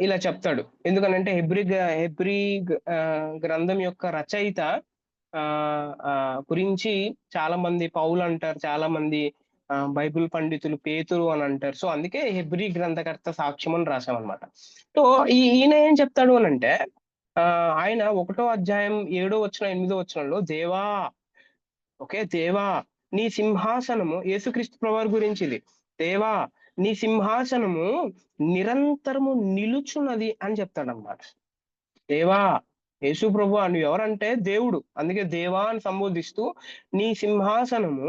ఇలా చెప్తాడు. ఎందుకనంటే హెబ్రీ గ్రంథం యొక్క రచయిత గురించి చాలా మంది పౌలు అంటారు, చాలా మంది బైబిల్ పండితులు పేతురు అని అంటారు. సో అందుకే హెబ్రీ గ్రంథకర్త సాక్ష్యం అని రాసామన్నమాట. సో ఈయన ఏం చెప్తాడు అని అంటే ఆయన 1:7-8 దేవా, ఓకే, దేవా నీ సింహాసనము, యేసుక్రీస్తు ప్రభువారి గురించి ఇది, దేవా నీ సింహాసనము నిరంతరము నిలుచున్నది అని చెప్తాడన్నమాట. దేవా, యేసు ప్రభువా నువ్వు ఎవరంటే దేవుడు, అందుకే దేవా అని సంబోధిస్తూ నీ సింహాసనము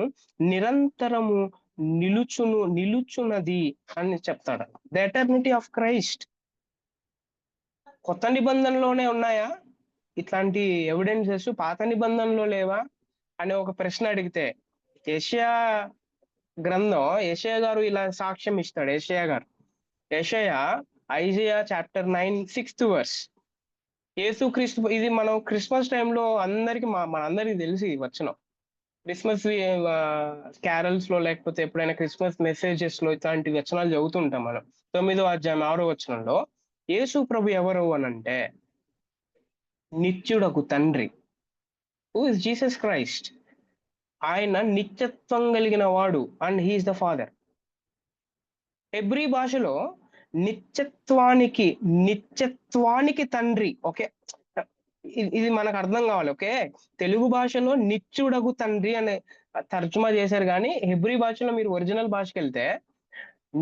నిరంతరము నిలుచున్నది అని చెప్తాడు. The eternity of Christ. కొత్త నిబంధనలోనే ఉన్నాయా ఇట్లాంటి ఎవిడెన్సెస్? పాత నిబంధనలో లేవా అనే ఒక ప్రశ్న అడిగితే యెషయా గారు ఇలా సాక్ష్యం ఇస్తాడు. ఐజయా చాప్టర్ 9:6 యేసుక్రీస్తు, ఇది మనం క్రిస్మస్ టైంలో మనందరికి తెలిసి వచ్చిన క్రిస్మస్ క్యారల్స్ లో, లేకపోతే ఎప్పుడైనా క్రిస్మస్ మెసేజెస్ లో ఇట్లాంటి వచనాలు చదువుతుంటాం మనం. 9:6 యేసు ప్రభు ఎవరు అనంటే నిత్యుడకు తండ్రి. Who is Jesus Christ? ఆయన నిత్యత్వం కలిగిన వాడు and he is the father. Hebrew భాషలో నిత్యత్వానికి తండ్రి. ఓకే, ఇది మనకు అర్థం కావాలి. ఓకే, తెలుగు భాషలో నిత్యుడగు తండ్రి అనే తర్జుమా చేశారు, కానీ హెబ్రీ భాషలో మీరు ఒరిజినల్ భాషకి వెళ్తే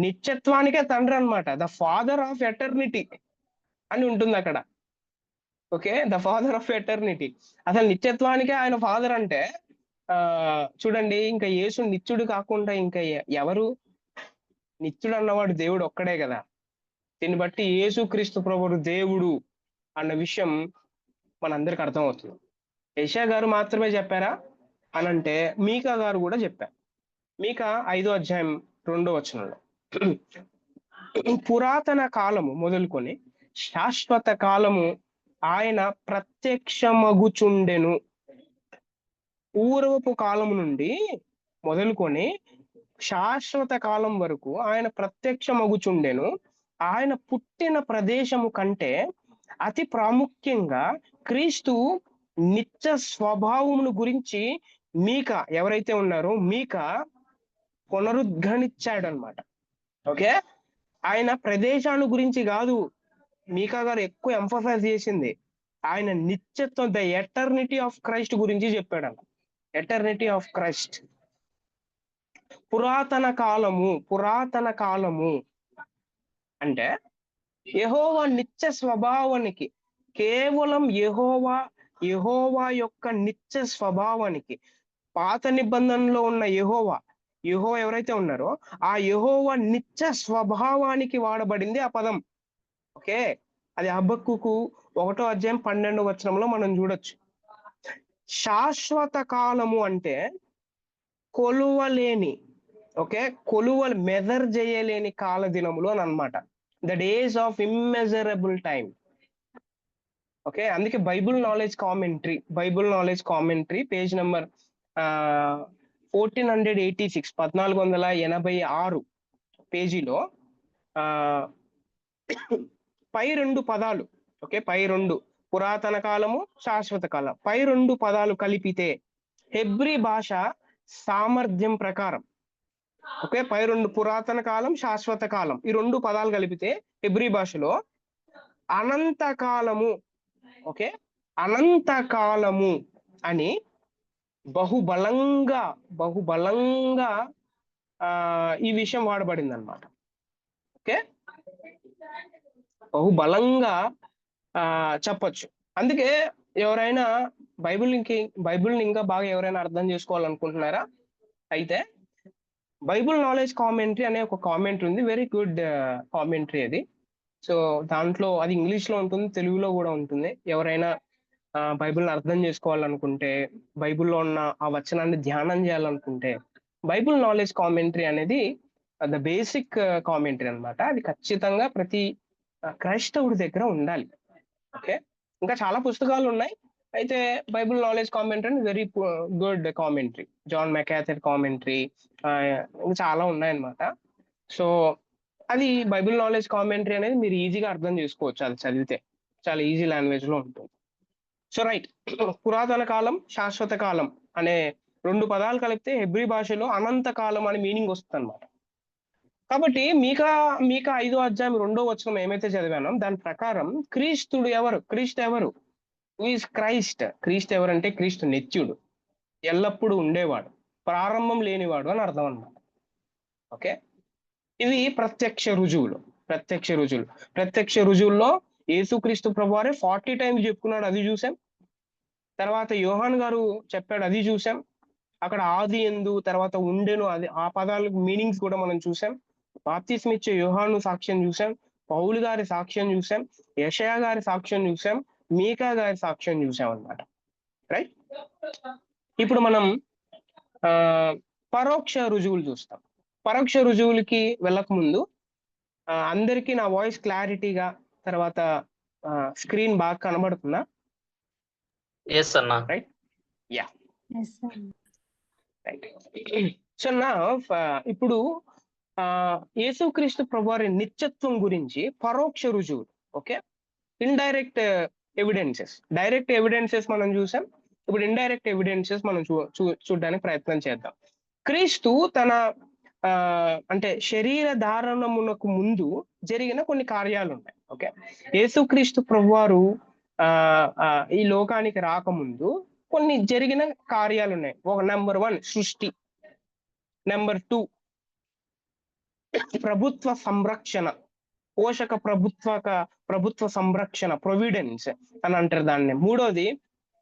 నిత్యత్వానికే తండ్రి అన్నమాట. ద ఫాదర్ ఆఫ్ ఎటర్నిటీ అని ఉంటుంది అక్కడ. Okay, the father of eternity. అసలు నిత్యత్వానికే ఆయన ఫాదర్ అంటే చూడండి, ఇంకా యేసు నిత్యుడు కాకుండా ఇంకా ఎవరు? నిత్యుడు అన్నవాడు దేవుడు ఒక్కడే కదా. దీన్ని బట్టి యేసుక్రీస్తు ప్రభువు దేవుడు అన్న విషయం మనందరికి అర్థమవుతుంది. యెషయా గారు మాత్రమే చెప్పారా అనంటే మీకా గారు కూడా చెప్పారు. మీకా 5:2 పురాతన కాలము మొదలుకొని శాశ్వత కాలము ఆయన ప్రత్యక్షమగుచుండెను. పూర్వపు కాలము నుండి మొదలుకొని శాశ్వత కాలం వరకు ఆయన ప్రత్యక్షమగుచుండెను. ఆయన పుట్టిన ప్రదేశము కంటే అతి ప్రాముఖ్యంగా క్రీస్తు నిత్య స్వభావమును గురించి మీకా ఎవరైతే ఉన్నారో మీకా పునరుద్ఘానించాడు అనమాట. ఓకే, ఆయన ప్రదేశాల గురించి కాదు మీకా గారు ఎక్కువ ఎంఫసైజ్ చేసింది, ఆయన నిత్యత్వం, ద ఎటర్నిటీ ఆఫ్ క్రైస్ట్ గురించి చెప్పాడు. Eternity of Christ. పురాతన కాలము అంటే యెహోవా నిత్య స్వభావానికి, కేవలం యెహోవా యొక్క నిత్య స్వభావానికి, పాత నిబంధనలో ఉన్న యెహోవా ఎవరైతే ఉన్నారో ఆ యెహోవా నిత్య స్వభావానికి వాడబడింది ఆ పదం. ఓకే, అది హబక్కూకు 1:12 మనం చూడొచ్చు. శాశ్వత కాలము అంటే కొలువలేని, ఓకే, మెజర్ చేయలేని కాల దినములు అని అన్నమాట. The days of immeasurable time. Okay, అందుకే Bible knowledge commentary page number 1486 1486 పేజీలో పై రెండు పదాలు, ఓకే, పై రెండు పురాతన కాలము, శాశ్వత కాలం, పై రెండు పదాలు కలిపితే హెబ్రీ భాష సామర్థ్యం ప్రకారం, ఓకే, పై రెండు పురాతన కాలం, శాశ్వత కాలం, ఈ రెండు పదాలు కలిపితే హెబ్రీ భాషలో అనంతకాలము, ఓకే, అనంతకాలము అని బహుబలంగా ఈ విషయం వాడబడింది అనమాట. ఓకే, బహుబలంగా చెప్పొచ్చు. అందుకే ఎవరైనా బైబిల్ని ఇంకా బాగా ఎవరైనా అర్థం చేసుకోవాలనుకుంటున్నారా అయితే బైబుల్ నాలెడ్జ్ కామెంటరీ అనే ఒక కామెంటరీ ఉంది, వెరీ గుడ్ కామెంటరీ అది. సో దాంట్లో అది ఇంగ్లీష్ లో ఉంటుంది, తెలుగులో కూడా ఉంటుంది. ఎవరైనా బైబిల్ని అర్థం చేసుకోవాలనుకుంటే, బైబిల్లో ఉన్న ఆ వచనాన్ని ధ్యానం చేయాలనుకుంటే బైబుల్ నాలెడ్జ్ కామెంటరీ అనేది ద బేసిక్ కామెంటరీ అన్నమాట. అది ఖచ్చితంగా ప్రతి క్రైస్తవుడి దగ్గర ఉండాలి. ఓకే, ఇంకా చాలా పుస్తకాలు ఉన్నాయి, అయితే Bible knowledge commentary very good commentary, John MacArthur commentary, ఇంకా చాలా ఉన్నాయన్నమాట. సో అది బైబిల్ నాలెడ్జ్ కామెంటరీ అనేది మీరు ఈజీగా అర్థం చేసుకోవచ్చు, అది చదివితే చాలా ఈజీ లాంగ్వేజ్ లో ఉంటుంది. సో రైట్, పురాతన కాలం, శాశ్వత కాలం అనే రెండు పదాలు కలిపితే హెబ్రీ భాషలో అనంత కాలం అనే మీనింగ్ వస్తుంది అనమాట. కాబట్టి మీకా 5వ అధ్యాయం 2వ వచనం ఏమైతే చదివానో దాని ప్రకారం క్రీస్తు ఎవరు? Is Christ. క్రీస్తు ఎవరంటే క్రీస్తు నిత్యుడు, ఎల్లప్పుడూ ఉండేవాడు, ప్రారంభం లేనివాడు అని అర్థం అన్నమాట. ఓకే, ఇవి ప్రత్యక్ష రుజువుల్లో యేసుక్రీస్తు ప్రభువారే 40 టైమ్స్ చెప్పుకున్నాడు, అది చూసాం. తర్వాత యోహాన్ గారు చెప్పాడు, అది చూసాం. అక్కడ ఆది యందు, తర్వాత ఉండెను, అది ఆ పదాలకు మీనింగ్స్ కూడా మనం చూసాం. బాప్తిస్మిచ్చే యోహాను సాక్ష్యం చూసాం, పౌలు గారి సాక్ష్యం చూసాం, యెషయా గారి సాక్ష్యం చూసాం, మీకా గారి సాక్ష్యం చూసాం అన్నమాట. రైట్, ఇప్పుడు మనం పరోక్ష రుజువులు చూస్తాం. పరోక్ష రుజువులకి వెళ్ళక ముందు అందరికీ నా వాయిస్ క్లారిటీగా, తర్వాత స్క్రీన్ బాగా కనబడుతుందా? ఎస్ అన్న. Right, yeah, right. సో నా ఇప్పుడు యేసుక్రీస్తు ప్రభువారి నిత్యత్వం గురించి పరోక్ష రుజువులు, okay, indirect evidences, direct evidences మనం చూసాం. ఇప్పుడు ఇండైరెక్ట్ ఎవిడెన్సెస్ మనం చూడడానికి ప్రయత్నం చేద్దాం. క్రీస్తు తన అంటే శరీర ధారణమునకు ముందు జరిగిన కొన్ని కార్యాలు ఉన్నాయి. ఓకే, యేసుక్రీస్తు ప్రభువారు ఈ లోకానికి రాకముందు కొన్ని జరిగిన కార్యాలు ఉన్నాయి. నెంబర్ 1 సృష్టి, నెంబర్ 2 ప్రభుత్వ సంరక్షణ, పోషక ప్రభుత్వ సంరక్షణ, ప్రొవిడెన్స్ అని అంటారు దాన్ని. 3వది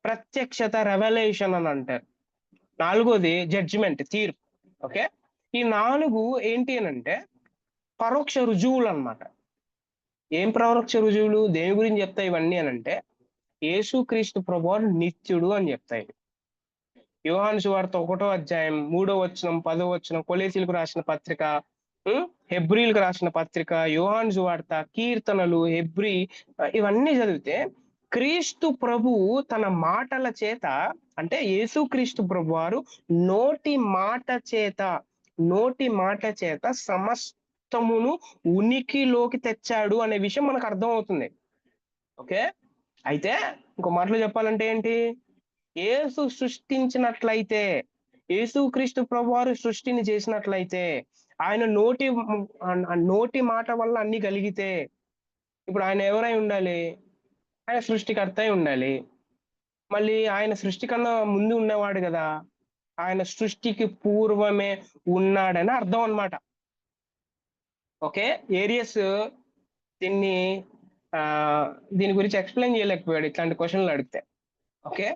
ప్రత్యక్షత, రెవల్యూషన్ అని అంటారు. 4వది జడ్జిమెంట్, తీర్పు. ఓకే, ఈ 4 ఏంటి అని అంటే పరోక్ష రుజువులు అన్నమాట. ఏం పరోక్ష రుజువులు, దేని గురించి చెప్తాయి ఇవన్నీ అని అంటే యేసుక్రీస్తు ప్రభువారు నిత్యుడు అని చెప్తాయి. యోహాను సువార్త 1వ అధ్యాయం 3వ వచనం, 10వ వచనం, కొలెసీలకు రాసిన పత్రిక, హెబ్రీలకు రాసిన పత్రిక, యోహాను సువార్త, కీర్తనలు, హెబ్రీ, ఇవన్నీ చదివితే క్రీస్తు ప్రభువు తన మాటల చేత, అంటే యేసుక్రీస్తు ప్రభువారు నోటి మాట చేత సమస్తమును ఉనికిలోకి తెచ్చాడు అనే విషయం మనకు అర్థం అవుతుంది. ఓకే. అయితే ఇంకో మాటలో చెప్పాలంటే ఏంటి, యేసు సృష్టించినట్లయితే, యేసుక్రీస్తు ప్రభువారు సృష్టిని చేసినట్లయితే, ఆయన నోటి మాట వల్ల అన్ని కలిగితే, ఇప్పుడు ఆయన ఎవరై ఉండాలి? ఆయన సృష్టికర్త అయి ఉండాలి. మళ్ళీ ఆయన సృష్టి కన్నా ముందు ఉన్నవాడు కదా, ఆయన సృష్టికి పూర్వమే ఉన్నాడని అర్థం అన్నమాట. ఓకే. ఏరియస్ దీన్ని దీని గురించి ఎక్స్ప్లెయిన్ చేయలేకపోయాడు ఇట్లాంటి క్వశ్చన్లు అడిగితే. ఓకే.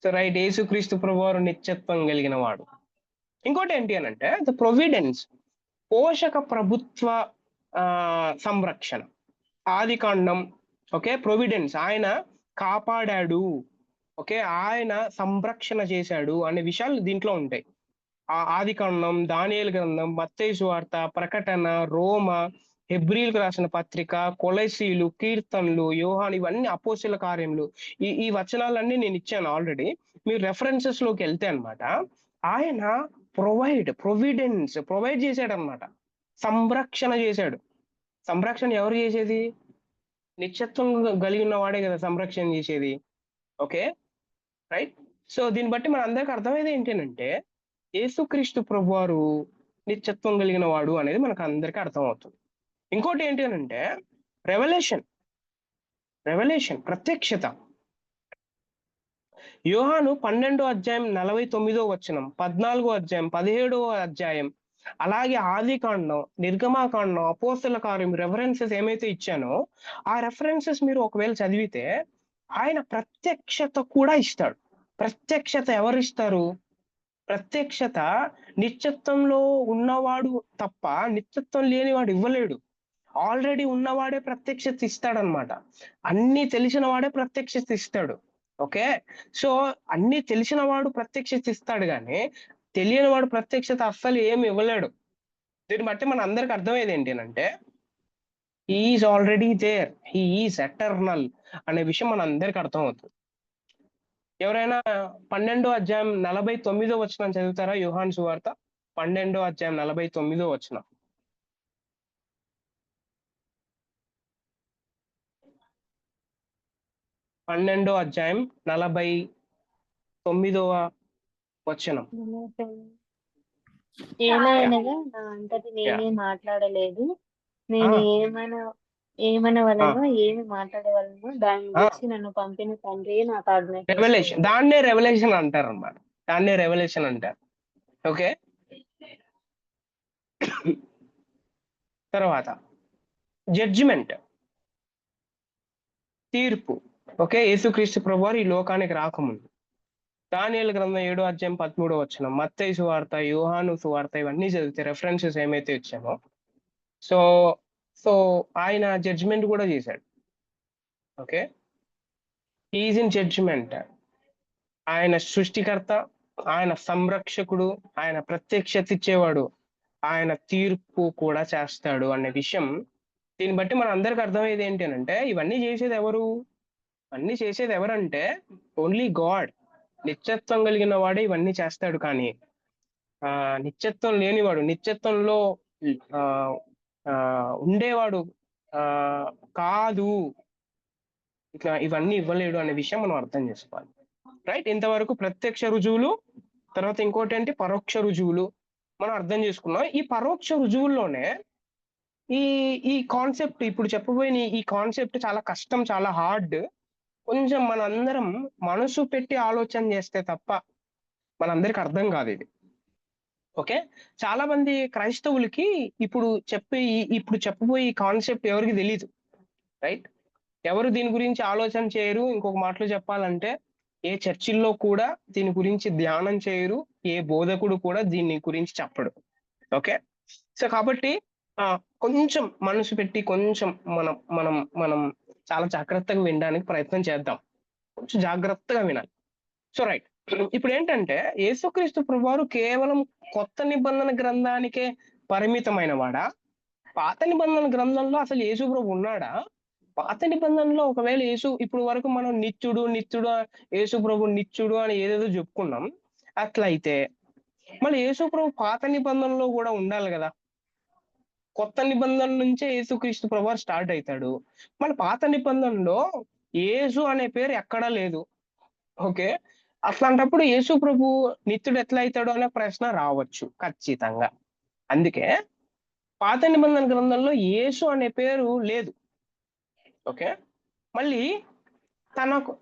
సో రైట్, యేసుక్రీస్తు ప్రభువారు నిత్యత్వం కలిగిన వాడు. ఇంకోటి ఏంటి అని అంటే ద ప్రొవిడెన్స్, పోషక ప్రభుత్వ సంరక్షణ. ఆదికాండం, ఓకే, ప్రొవిడెన్స్, ఆయన కాపాడాడు, ఓకే, ఆయన సంరక్షణ చేశాడు అనే విషయాలు దీంట్లో ఉంటాయి. ఆదికాండం, దానియేలు గ్రంథం, మత్తయి సువార్త, ప్రకటన, రోమ, హెబ్రీలకు రాసిన పత్రిక, కొలసీలు, కీర్తనలు, యోహాను, ఇవన్నీ అపోస్తుల కార్యములు. ఈ వచనాలన్నీ నేను ఇచ్చాను ఆల్రెడీ. మీరు రెఫరెన్సెస్ లోకి వెళ్తే అన్నమాట, ఆయన ప్రొవైడ్ చేశాడు అన్నమాట, సంరక్షణ చేశాడు. సంరక్షణ ఎవరు చేసేది? నిత్యత్వం కలిగిన వాడే కదా సంరక్షణ చేసేది. Okay, right. సో దీన్ని బట్టి మన అందరికి అర్థమయ్యేది ఏంటంటే యేసుక్రీస్తు ప్రభువారు నిత్యత్వం కలిగిన వాడు అనేది మనకు అందరికీ అర్థమవుతుంది. ఇంకోటి ఏంటి అంటే రెవల్యూషన్, ప్రత్యక్షత. యోహాను 12వ అధ్యాయం 49వ వచనం, 14వ అధ్యాయం, 17వ అధ్యాయం, అలాగే ఆదికాండం, నిర్గమాకాండం, అపోస్తల కార్యం రెఫరెన్సెస్ ఏమైతే ఇచ్చానో ఆ రెఫరెన్సెస్ మీరు ఒకవేళ చదివితే ఆయన ప్రత్యక్షత కూడా ఇస్తాడు. ప్రత్యక్షత ఎవరు ఇస్తారు? ప్రత్యక్షత నిత్యత్వంలో ఉన్నవాడు తప్ప నిత్యత్వం లేనివాడు ఇవ్వలేడు. ఆల్రెడీ ఉన్నవాడే ప్రత్యక్షత ఇస్తాడనమాట. అన్ని తెలిసిన వాడే ప్రత్యక్షత ఇస్తాడు. ఓకే. సో అన్ని తెలిసిన వాడు ప్రత్యక్షత ఇస్తాడు కానీ తెలియని వాడు ప్రత్యక్షత అస్సలు ఏమి ఇవ్వలేడు. దీన్ని బట్టి మన అందరికి అర్థమయ్యేది ఏంటి అంటే he is already there, he is eternal అనే విషయం మన అందరికి అర్థం అవుతుంది. ఎవరైనా 12వ అధ్యాయం 49వ వచనం చదువుతారా? యోహాను సువార్త 12వ అధ్యాయం 49వ వచనం. పన్నెండో అధ్యాయం 49వ వచనం. ఏలయనగా నా అంతటి నేనే మాట్లాడలేదు, నేను ఏమనవలనో ఏమి మాట్లాడవలనో దాని గురించి నన్ను పంపిన తండ్రి నాకు రెవల్యూషన్, దాన్నే రెవల్యూషన్ అంటారు అన్నమాట. దాన్నే రెవల్యూషన్ అంటారు. ఓకే. తర్వాత జడ్జిమెంట్, తీర్పు. ఓకే. యేసుక్రీస్తు ప్రభువారు ఈ లోకానికి రాకముందు దానియేలు గ్రంథం 7వ అధ్యాయం 13వ వచనం, మత్తయి సువార్త, యోహాను సువార్త, ఇవన్నీ చదివితే రెఫరెన్సెస్ ఏమైతే ఇచ్చామో సో ఆయన జడ్జిమెంట్ కూడా చేశాడు. ఓకే. Is in judgement. ఆయన సృష్టికర్త, ఆయన సంరక్షకుడు, ఆయన ప్రత్యక్షత ఇచ్చేవాడు, ఆయన తీర్పు కూడా చేస్తాడు అనే విషయం. దీన్ని బట్టి మన అందరికి అర్థమయ్యేది ఏంటి అంటే ఇవన్నీ చేసేది ఎవరు? అన్ని చేసేది ఎవరంటే ఓన్లీ గాడ్. నిత్యత్వం కలిగిన వాడే ఇవన్నీ చేస్తాడు. కానీ నిత్యత్వం లేనివాడు, నిత్యత్వంలో ఉండేవాడు కాదు, ఇట్లా ఇవన్నీ ఇవ్వలేడు అనే విషయం మనం అర్థం చేసుకోవాలి. రైట్. ఇంతవరకు ప్రత్యక్ష రుజువులు, తర్వాత ఇంకోటి ఏంటి పరోక్ష రుజువులు మనం అర్థం చేసుకున్నాం. ఈ పరోక్ష రుజువుల్లోనే ఈ కాన్సెప్ట్, ఇప్పుడు చెప్పబోయిన ఈ కాన్సెప్ట్ చాలా కష్టం, చాలా హార్డ్. కొంచెం మనందరం మనసు పెట్టి ఆలోచన చేస్తే తప్ప మనందరికి అర్థం కాదు ఇది. ఓకే. చాలా మంది క్రైస్తవులకి ఇప్పుడు చెప్పబోయే ఈ కాన్సెప్ట్ ఎవరికి తెలియదు. రైట్. ఎవరు దీని గురించి ఆలోచన చేయరు. ఇంకొక మాటలో చెప్పాలంటే ఏ చర్చిల్లో కూడా దీని గురించి ధ్యానం చేయరు. ఏ బోధకుడు కూడా దీని గురించి చెప్పడు. ఓకే. సో కాబట్టి కొంచెం మనసు పెట్టి కొంచెం మనం చాలా జాగ్రత్తగా వినడానికి ప్రయత్నం చేద్దాం. కొంచెం జాగ్రత్తగా వినాలి. So right. ఇప్పుడు ఏంటంటే యేసుక్రీస్తు ప్రభువారు కేవలం కొత్త నిబంధన గ్రంథానికే పరిమితమైన వాడా? పాత నిబంధన గ్రంథంలో అసలు యేసు ప్రభు ఉన్నాడా? పాత నిబంధనలో ఒకవేళ ఇప్పుడు వరకు మనం నిత్యుడు యేసు ప్రభు నిత్యుడు అని ఏదేదో చెప్పుకున్నాం. అట్లయితే మళ్ళీ యేసు ప్రభు పాత నిబంధనలో కూడా ఉండాలి కదా. కొత్త నిబంధన నుంచే యేసుక్రీస్తు ప్రభువారు స్టార్ట్ అవుతాడు. మన పాత నిబంధనలో యేసు అనే పేరు ఎక్కడా లేదు. ఓకే. అట్లాంటప్పుడు యేసు ప్రభు నిత్యుడు ఎట్లా అవుతాడు అనే ప్రశ్న రావచ్చు ఖచ్చితంగా. అందుకే పాత నిబంధన గ్రంథంలో యేసు అనే పేరు లేదు. ఓకే. మళ్ళీ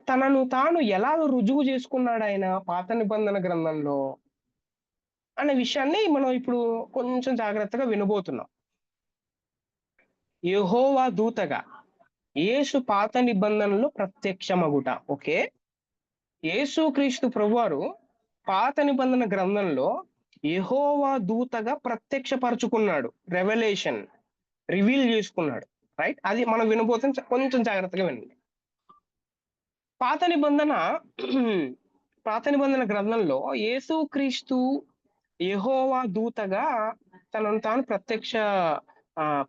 తనను తాను ఎలా రుజువు చేసుకున్నాడు ఆయన పాత నిబంధన గ్రంథంలో అనే విషయాన్ని మనం ఇప్పుడు కొంచెం జాగ్రత్తగా వినబోతున్నాం. యెహోవా దూతగా యేసు పాత నిబంధనలో ప్రత్యక్షమగుట. ఓకే. యేసుక్రీస్తు ప్రభువారు పాత నిబంధన గ్రంథంలో యెహోవా దూతగా ప్రత్యక్షపరుచుకున్నాడు. రెవల్యూషన్ రివీల్ చేసుకున్నాడు. రైట్. అది మనం వినబోతాం. కొంచెం జాగ్రత్తగా వినండి. పాత నిబంధన పాత నిబంధన గ్రంథంలో యేసుక్రీస్తు యెహోవా దూతగా తనను తాను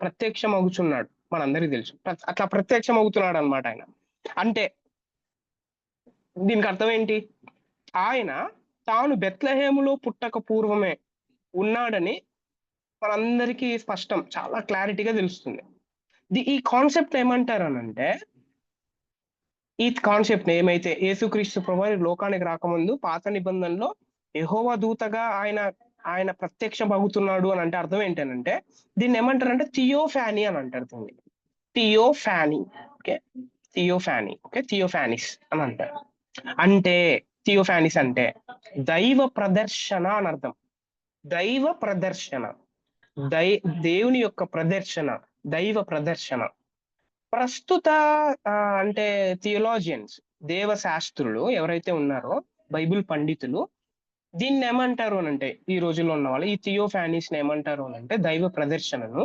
ప్రత్యక్షమగుచున్నాడు. మనందరికీ తెలుసు. అట్లా ప్రత్యక్షమవుతున్నాడు అన్నమాట ఆయన. అంటే దీనికి అర్థం ఏంటి? ఆయన తాను బెత్లెహేములో పుట్టక పూర్వమే ఉన్నాడని మనందరికీ స్పష్టం, చాలా క్లారిటీగా తెలుస్తుంది. ఈ కాన్సెప్ట్ ఏమంటారనంటే, ఈ కాన్సెప్ట్ ఏమైతే యేసుక్రీస్తు ప్రభువు లోకానికి రాకముందు పాత నిబంధనలో యెహోవా దూతగా ఆయన ప్రత్యక్షమవుతున్నాడు అని అంటే అర్థం ఏంటనంటే, దీన్ని ఏమంటారంటే థియోఫానీ అని అంటారు. దీన్ని థియోఫానీ. ఓకే. థియోఫానీ. ఓకే. థియోఫానిస్ అని అంటారు. అంటే థియోఫానిస్ అంటే దైవ ప్రదర్శన అని అర్థం. దైవ ప్రదర్శన, దేవుని యొక్క ప్రదర్శన, దైవ ప్రదర్శన. ప్రస్తుత అంటే థియోలాజియన్స్, దేవ శాస్త్రులు ఎవరైతే ఉన్నారో, బైబిల్ పండితులు దీన్ని ఏమంటారు అని అంటే, ఈ రోజుల్లో ఉన్న వాళ్ళు ఈ థియోఫానిస్ ఏమంటారు అని అంటే, దైవ ప్రదర్శనను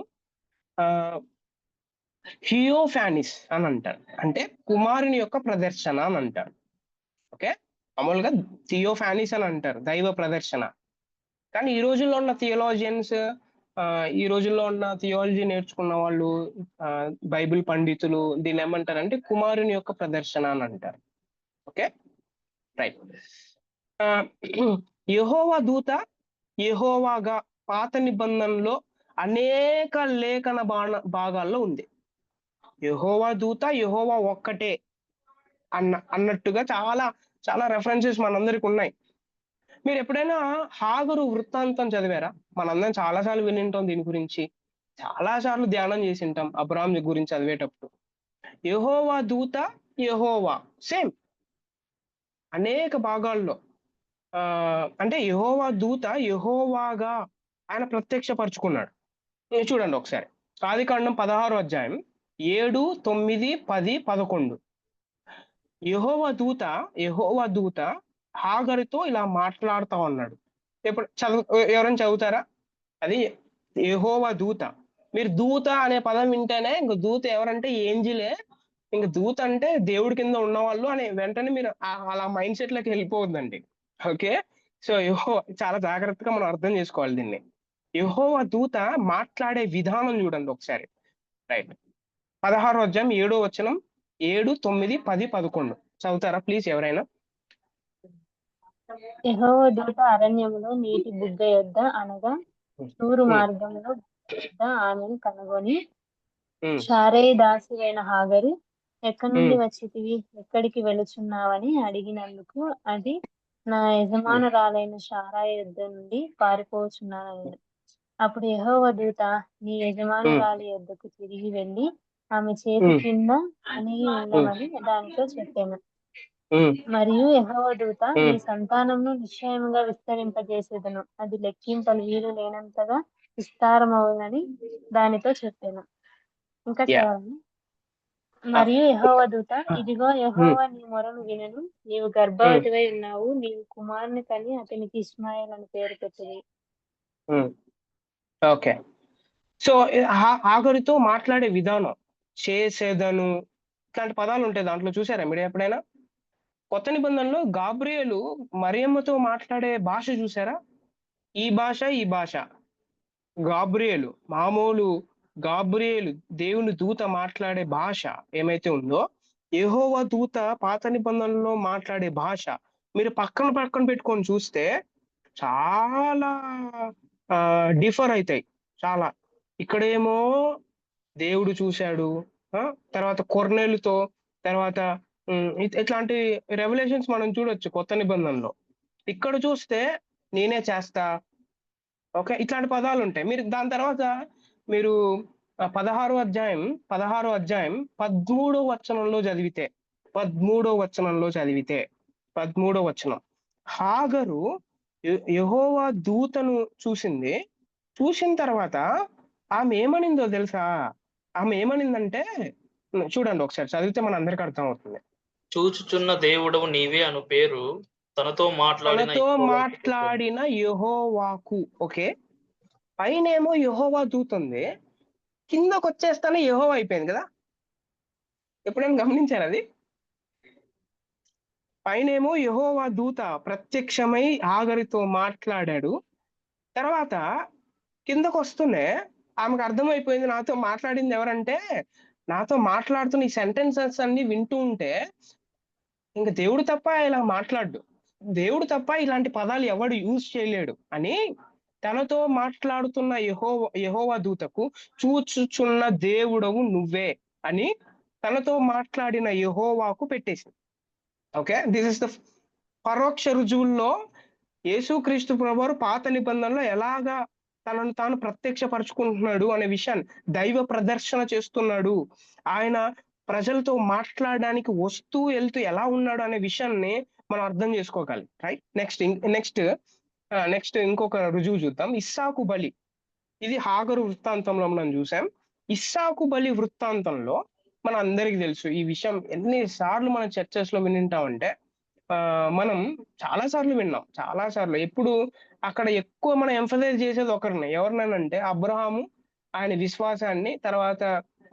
థియోఫానిస్ అని అంటారు. అంటే కుమారుని యొక్క ప్రదర్శన అని అంటారు. ఓకే. మామూలుగా థియోఫానిస్ అని అంటారు, దైవ ప్రదర్శన. కానీ ఈ రోజుల్లో ఉన్న థియోలాజియన్స్, ఈ రోజుల్లో ఉన్న థియాలజీ నేర్చుకున్న వాళ్ళు, బైబిల్ పండితులు దీన్ని ఏమంటారంటే కుమారుని యొక్క ప్రదర్శన అని అంటారు. ఓకే. రైట్. యెహోవా దూత యెహోవాగా పాత నిబంధనలో అనేక లేఖన భాగాల్లో ఉంది. యెహోవా దూత యెహోవా ఒక్కటే అన్నట్టుగా చాలా చాలా రెఫరెన్సెస్ మనందరికి ఉన్నాయి. మీరు ఎప్పుడైనా హాగరు వృత్తాంతం చదివారా? మనందరం చాలాసార్లు వినింటాం దీని గురించి, చాలాసార్లు ధ్యానం చేసి ఉంటాం అబ్రాహాం గురించి చదివేటప్పుడు. యెహోవా దూత యెహోవా సేమ్ అనేక భాగాల్లో. అంటే యెహోవా దూత యెహోవాగా ఆయన ప్రత్యక్షపరుచుకున్నాడు. చూడండి ఒకసారి, ఆదికాండం 16వ అధ్యాయం 7, 9, 10, 11. యెహోవా దూత హాగరుతో ఇలా మాట్లాడుతా ఉన్నాడు. ఇప్పుడు ఎవరైనా చదువుతారా? అది యెహోవా దూత. మీరు దూత అనే పదం వింటేనే ఇంక దూత ఎవరంటే ఏంజిలే, ఇంక దూత అంటే దేవుడి కింద ఉన్నవాళ్ళు అని వెంటనే మీరు అలా మైండ్ సెట్ లోకి వెళ్ళిపోవద్దండి. ఓకే. సో చాలా జాగ్రత్తగా మనం అర్థం చేసుకోవాలి దీన్ని. యెహోవా దూత మాట్లాడే విధానం చూడండి ఒకసారి. రైట్. 16వ అధ్యాయం 7వ వచనం, 7, 9, 10, 11 చదువుతారా ప్లీజ్ ఎవరైనా? యెహోవా దూత అరణ్యములో నీటి బుగ్గ యొద్ద అనగా తూరు మార్గంలో ఆమెను కనుగొని, షారై దాసివైన హాగరు, ఎక్కడి నుండి వచ్చితివి, ఎక్కడికి వెళుచున్నావని అడిగినందుకు, అది నా యజమానురాలైన షారా యొద్ద నుండి పారిపోచున్నానని. అప్పుడు యెహోవా దూత, నీ యజమానురాలి యొద్దకు తిరిగి వెళ్ళి ఆమె చేతి కింద అణిగి ఉండమని దానితో చెప్పాను. మరియు యెహోవా దూత, నీ సంతానంను నిశ్చయముగా విస్తరింపజేసేదను, అది లెక్కింపలు వీలు లేనంతగా విస్తారమవునని దానితో చెప్పాను. ఇంకా చదవండి. మరియు యెహోవా దూత, ఇదిగో యెహోవా నీ మొరను వినను, నీవు గర్భవతివై ఉన్నావు, నీవు కుమారుని కని అతనికి ఇష్మాయేల్ అని పేరు పెట్టింది. ఓకే. సో హాగరుతో మాట్లాడే విధానం, చేసేదను, ఇట్లాంటి పదాలు ఉంటాయి దాంట్లో. చూసారా మీరు ఎప్పుడైనా? కొత్త నిబంధనలో గాబ్రియేలు మరియమ్మతో మాట్లాడే భాష చూసారా? ఈ భాష గాబ్రియేలు దేవుని దూత మాట్లాడే భాష ఏమైతే ఉందో, యెహోవా దూత పాత నిబంధనలో మాట్లాడే భాష మీరు పక్కన పెట్టుకొని చూస్తే చాలా డిఫర్ అవుతాయి. చాలా ఇక్కడేమో దేవుడు చూశాడు, తర్వాత కొర్నేలుతో, తర్వాత ఇట్లాంటి రెవల్యూషన్స్ మనం చూడొచ్చు కొత్త నిబంధనలో. ఇక్కడ చూస్తే నేనే చేస్తా, ఓకే, ఇట్లాంటి పదాలు ఉంటాయి. మీరు దాని తర్వాత మీరు 16వ అధ్యాయం 13వ వచనంలో చదివితే 13వ వచనం, హాగరు యెహోవా దూతను చూసింది. చూసిన తర్వాత ఆమె ఏమనిందో తెలుసా? ఆమె ఏమనిందంటే, చూడండి ఒకసారి చదివితే మన అందరికి అర్థం అవుతుంది. చూచుచున్న దేవుడవు నీవే అను పేరు తనతో మాట్లాడిన యెహోవాకు. ఓకే, పైనేమో యెహోవా దూత ఉంది, కిందకు వచ్చేస్తానే యెహోవా అయిపోయింది కదా. ఎప్పుడైనా గమనించారు అది? పైనేమో యెహోవా దూత ప్రత్యక్షమై హాగరుతో మాట్లాడాడు. తర్వాత కిందకు వస్తూనే ఆమెకు అర్థమైపోయింది నాతో మాట్లాడింది ఎవరంటే, నాతో మాట్లాడుతున్న ఈ సెంటెన్సెస్ అన్ని వింటూ ఉంటే ఇంకా దేవుడు తప్ప ఇలా మాట్లాడు, దేవుడు తప్ప ఇలాంటి పదాలు ఎవడు యూజ్ చేయలేడు అని తనతో మాట్లాడుతున్న యెహోవా దూతకు చూచుచున్న దేవుడవు నువ్వే అని తనతో మాట్లాడిన యెహోవాకు పెట్టేసింది. ఓకే, దిస్ ఇస్ ద పరోక్ష రుజువుల్లో యేసుక్రీస్తు ప్రభువారు పాత నిబంధనలో ఎలాగా తనను తాను ప్రత్యక్షపరుచుకుంటున్నాడు అనే విషయాన్ని, దైవ ప్రదర్శన చేస్తున్నాడు, ఆయన ప్రజలతో మాట్లాడడానికి వస్తూ వెళ్తూ ఎలా ఉన్నాడు అనే విషయాన్ని మనం అర్థం చేసుకోగలం. రైట్, నెక్స్ట్ ఇంకొక రుజువు చూద్దాం. ఇస్సాకు బలి. ఇది హాగరు వృత్తాంతంలో మనం చూసాం. ఇస్సాకు బలి వృత్తాంతంలో మన అందరికి తెలుసు ఈ విషయం. ఎన్నిసార్లు మన చర్చెస్ లో వినింటామంటే, మనం చాలా సార్లు విన్నాం, చాలా సార్లు. ఎప్పుడు అక్కడ ఎక్కువ మనం ఎంఫసైజ్ చేసేది ఒకరిని, ఎవరినంటే అబ్రహాము, ఆయన విశ్వాసాన్ని, తర్వాత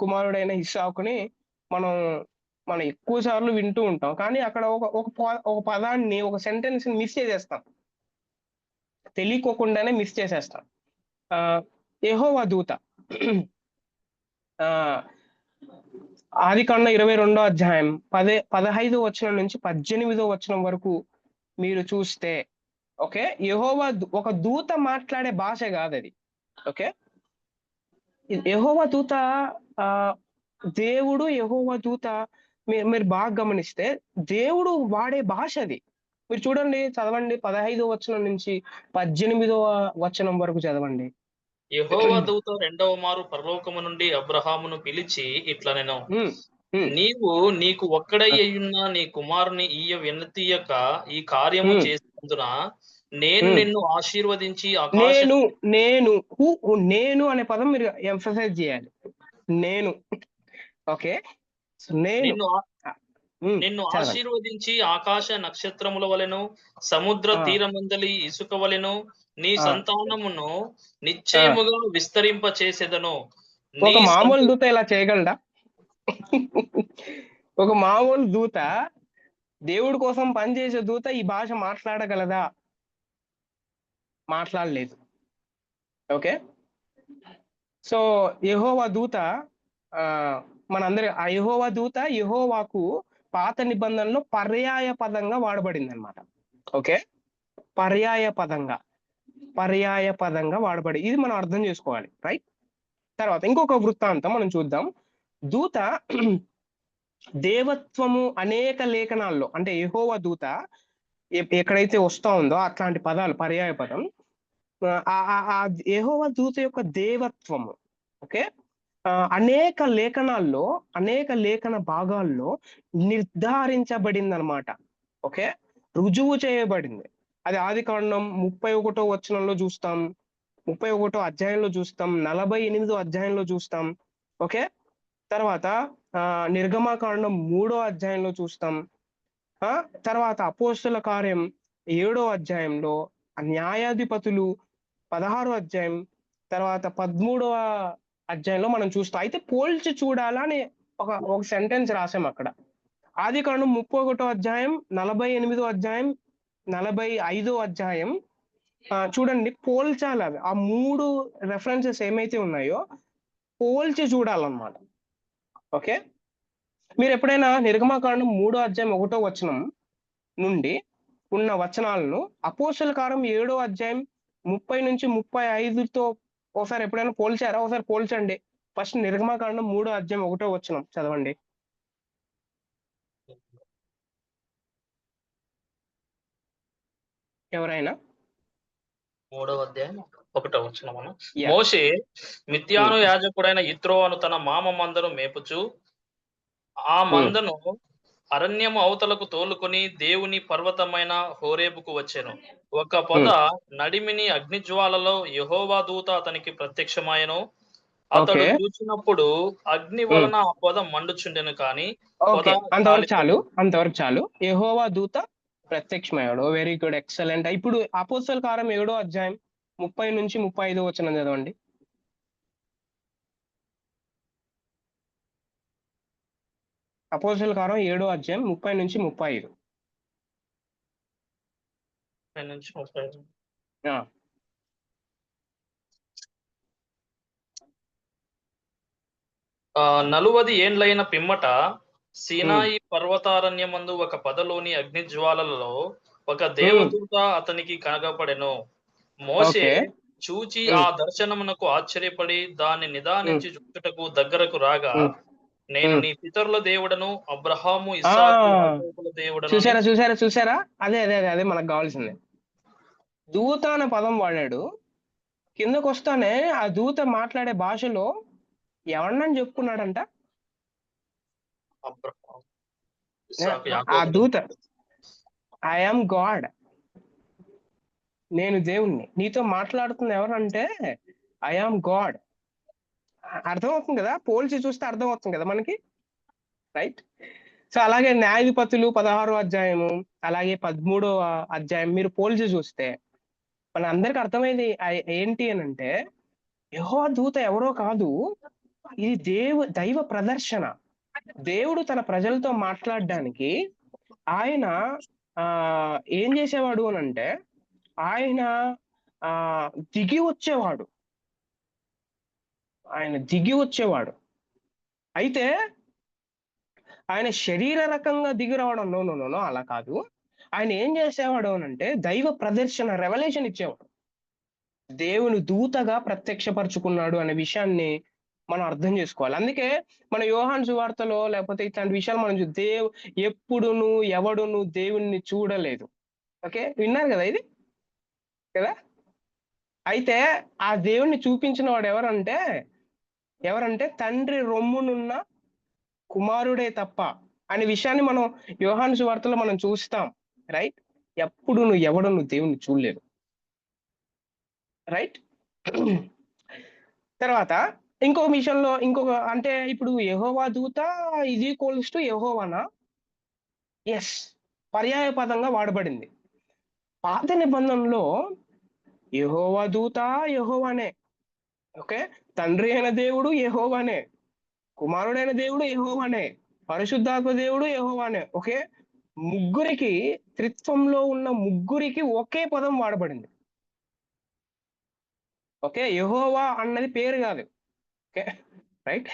కుమారుడైన ఇస్సాకుని మనం ఎక్కువ సార్లు వింటూ ఉంటాం. కానీ అక్కడ ఒక పదాన్ని, ఒక సెంటెన్స్ మిస్ చేసేస్తాం, తెలియకోకుండానే మిస్ చేసేస్తాం. యెహోవా దూత ఆదికాండం 22వ అధ్యాయం 15వ వచనం నుంచి 18వ వచనం వరకు మీరు చూస్తే, ఓకే, యెహోవా ఒక దూత మాట్లాడే భాష కాదు అది. ఓకే, యెహోవా దూత, దేవుడు యెహోవా దూత, మీరు బాగా గమనిస్తే దేవుడు వాడే భాష అది. మీరు చూడండి, చదవండి, 15వ వచనం నుంచి 18వ వచనం వరకు చదవండి. యెహోవా దూత రెండవ మారు పరలోకము నుండి అబ్రహామును పిలిచి ఇట్లా నేను, నీవు నీకు ఒక్కడై అయ్యున్న నీ కుమారుని ఈయ వినతీయక ఈ కార్యము చేసినందున నేను నిన్ను ఆశీర్వదించి నేను అనే పదం మీరు ఎంఫసైజ్ చేయాలి. నేను, ఓకే, నిన్ను ఆశీర్వదించి ఆకాశ నక్షత్రముల వలెను సముద్ర తీరమందలి ఇసుక వలెను నీ సంతానమును నిశ్చయముగా విస్తరింప చేసేదను. ఒక మామూలు దూత ఇలా చేయగలడా? ఒక మామూలు దూత, దేవుడి కోసం పనిచేసే దూత ఈ భాష మాట్లాడగలదా? మాట్లాడలేదు. ఓకే, సో యెహోవా దూత, మనందరి ఆ యెహోవా దూత యెహోవాకు పాత నిబంధనలో పర్యాయ పదంగా వాడబడింది అనమాట. ఓకే, పర్యాయ పదంగా వాడబడి, ఇది మనం అర్థం చేసుకోవాలి. రైట్, తర్వాత ఇంకొక వృత్తాంతం మనం చూద్దాం. దూత దేవత్వము అనేక లేఖనాల్లో, అంటే యెహోవా దూత ఎక్కడైతే వస్తా ఉందో అట్లాంటి పదాలు, పర్యాయ పదం, యెహోవా దూత యొక్క దేవత్వము, ఓకే, అనేక లేఖనాల్లో, అనేక లేఖన భాగాల్లో నిర్ధారించబడింది అనమాట. ఓకే, రుజువు చేయబడింది. అది ఆదికాండం 31వ వచనంలో చూస్తాం, 31వ అధ్యాయంలో చూస్తాం, 48వ అధ్యాయంలో చూస్తాం. ఓకే, తర్వాత నిర్గమకాండం 3వ అధ్యాయంలో చూస్తాం. తర్వాత అపోస్తుల కార్యం 7వ అధ్యాయంలో, న్యాయాధిపతులు 16వ అధ్యాయం, తర్వాత 13వ అధ్యాయంలో మనం చూస్తాం. అయితే పోల్చి చూడాలని ఒక సెంటెన్స్ రాసాం అక్కడ. ఆదికాండం 31వ అధ్యాయం, 48వ అధ్యాయం, 45వ అధ్యాయం చూడండి, పోల్చాలి. అవి ఆ 3 రెఫరెన్సెస్ ఏమైతే ఉన్నాయో పోల్చి చూడాలన్నమాట. ఓకే, మీరు ఎప్పుడైనా నిర్గమకాండం 3వ అధ్యాయం 1వ వచనం నుండి ఉన్న వచనాలను అపోస్తల కార్యం 7వ అధ్యాయం 30 నుంచి 35తో ఒకసారి ఎప్పుడైనా పోల్చారా? ఒకసారి పోల్చండి. ఫస్ట్ నిర్గమకాండం 3వ అధ్యాయం 1వ వచనం చదవండి. ఎవరైనా? 3వ అధ్యాయం 1వ వచనమున యా. మోషే మిద్యాను యాజకుడైన యిత్రో అను తన మామ మందను మేపుచు ఆ మందను అరణ్యము అవతలకు తోలుకొని దేవుని పర్వతమైన హోరేబుకు వచ్చెను. ఒక పొద నడిమిని అగ్నిజ్వాలలో యెహోవా దూత అతనికి ప్రత్యక్షమాయెను. అతడు ఓకే. చూచినప్పుడు అగ్ని వలన ఆ పొద మండుచుండెను, కానీ పొద ఓకే, అంతవరకు చాలు. కాలిపోలేదు. అంతవరకు చాలు. యెహోవా దూత ప్రత్యక్షమయ్యాడు. Very good, excellent. ఇప్పుడు అపోస్తల కార్యం 7వ అధ్యాయం 30 నుంచి 35 వచనం చదవండి. అపోస్తల కార్యం 7వ అధ్యాయం 30 నుంచి 35. పై నుంచి 35. ఆ, నలువది ఏండ్లైన పిమ్మట సీనాయి పర్వతారణ్యమందు ఒక పొదలోని అగ్నిజ్వాలలలో ఒక దేవదూత అతనికి కనగపడెను. మోషే ఓకే. చూచి ఆ దర్శనమునకు ఆశ్చర్యపడి దాన్ని నిదానించి చూచుటకు దగ్గరకు రాగా, నేను నీ పితరుల దేవుడను, అబ్రహాము, ఇస్సాకు, యాకోబుల దేవుడను. చూసారా చూసారా చూసారా? అదే అదే అదే అదే మనకు కావాల్సింది. దూత అనే పదం వాడాడు. కిందకు వస్తానే ఆ దూత మాట్లాడే భాషలో ఎవరినని చెప్పుకున్నాడంట? అబ్రహాము, ఇస్సాకు, ఆ యాకోబుల. దూత ఐ యామ్ గాడ్, నేను దేవుణ్ణి, నీతో మాట్లాడుతున్న ఎవరంటే ఐ యామ్ గాడ్. అర్థమవుతుంది కదా? పోల్చి చూస్తే అర్థమవుతుంది కదా మనకి, రైట్? సో అలాగే న్యాయాధిపతులు 16వ అధ్యాయము, అలాగే 13వ అధ్యాయం మీరు పోల్చి చూస్తే మన అందరికి అర్థమైంది ఏంటి అని అంటే, యెహోవా దూత ఎవరో కాదు, ఇది దైవ ప్రదర్శన. దేవుడు తన ప్రజలతో మాట్లాడడానికి ఆయన ఏం చేసేవాడు అని అంటే, ఆయన దిగి వచ్చేవాడు. ఆయన దిగి వచ్చేవాడు. అయితే ఆయన శరీర రకంగా దిగి రావడం నో అలా కాదు. ఆయన ఏం చేసేవాడు అని అంటే దైవ ప్రదర్శన, రెవల్యూషన్ ఇచ్చేవాడు. దేవుని దూతగా ప్రత్యక్షపరుచుకున్నాడు అనే విషయాన్ని మనం అర్థం చేసుకోవాలి. అందుకే మన యోహాను సువార్తలో లేకపోతే ఇట్లాంటి విషయాలు మనం ఎప్పుడును ఎవడును దేవుణ్ణి చూడలేదు. ఓకే, విన్నారు కదా ఇది కదా? అయితే ఆ దేవుణ్ణి చూపించిన వాడు ఎవరంటే తండ్రి రొమ్మునున్న కుమారుడే తప్ప అనే విషయాన్ని మనం యోహాను సువార్తలో మనం చూస్తాం, రైట్? ఎప్పుడును ఎవడును దేవుణ్ణి చూడలేదు, రైట్? తర్వాత ఇంకొక విషయంలో అంటే ఇప్పుడు యెహోవా దూత ఈజ్ ఈక్వల్స్ టు యెహోవానా? ఎస్, పర్యాయ పదంగా వాడబడింది. పాత నిబంధనలో యెహోవా దూత యెహోవానే. ఓకే, తండ్రి అయిన దేవుడు యెహోవానే, కుమారుడైన దేవుడు యెహోవానే, పరిశుద్ధాత్మ దేవుడు యెహోవానే. ఓకే, ముగ్గురికి, త్రిత్వంలో ఉన్న ముగ్గురికి ఒకే పదం వాడబడింది. ఓకే, యెహోవా అన్నది పేరు కాదు. Okay, right?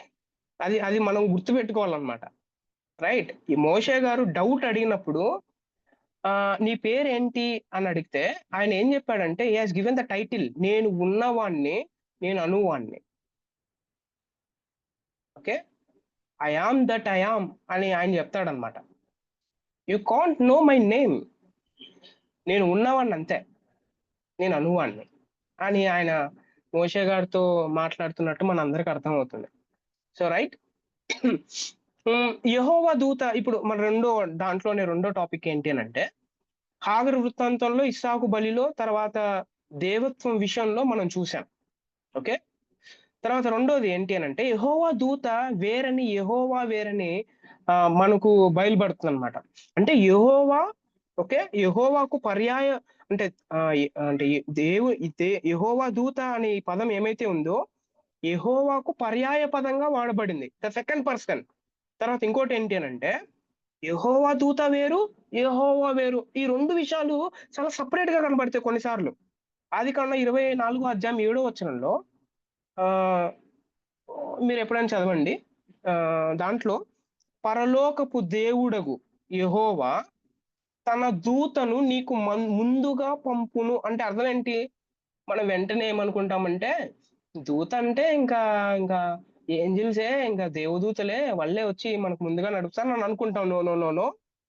అది మనం గుర్తుపెట్టుకోవాలన్నమాట, రైట్? ఈ మోషే గారు డౌట్ అడిగినప్పుడు నీ పేరు ఏంటి అని అడిగితే ఆయన ఏం చెప్పాడంటే he has given the title, నేను ఉన్నవాణ్ణి, నేను అనువాణ్ణి. Okay, I am that I am అని ఆయన చెప్తాడనమాట. You can't know my name, నేను ఉన్నవాణ్ణి అంతే, నేను అనువాణ్ణి అని ఆయన మోషే గారితో మాట్లాడుతున్నట్టు మన అందరికి అర్థమవుతుంది. సో రైట్, యెహోవా దూత. ఇప్పుడు మన రెండో టాపిక్ ఏంటి అని అంటే, హాగరు వృత్తాంతంలో ఇస్సాకు బలిలో తర్వాత దేవత్వం విషయంలో మనం చూసాం. ఓకే, తర్వాత రెండోది ఏంటి అని అంటే యెహోవా దూత యెహోవా వేరని మనకు బయలుపడుతుంది అనమాట. అంటే యెహోవాకు పర్యాయ అంటే యెహోవా దూత అనే పదం ఏమైతే ఉందో యెహోవాకు పర్యాయ పదంగా వాడబడింది, ద సెకండ్ పర్సన్. తర్వాత ఇంకోటి ఏంటి అని అంటే యెహోవా దూత వేరు, యెహోవా వేరు. ఈ రెండు విషయాలు చాలా సపరేట్ గా కనబడతాయి కొన్నిసార్లు. ఆదికాండం 24వ అధ్యాయం 7వ వచనంలో మీరు ఎప్పుడైనా చదవండి. దాంట్లో పరలోకపు దేవుడగు యెహోవా తన దూతను నీకు ముందుగా పంపును అంటే అర్థం ఏంటి? మనం వెంటనే ఏమనుకుంటామంటే దూత అంటే ఇంకా ఇంకా ఏంజిల్సే, ఇంకా దేవదూతలే వాళ్ళే వచ్చి మనకు ముందుగా నడుపుతారు అని అనుకుంటాం. No no no no,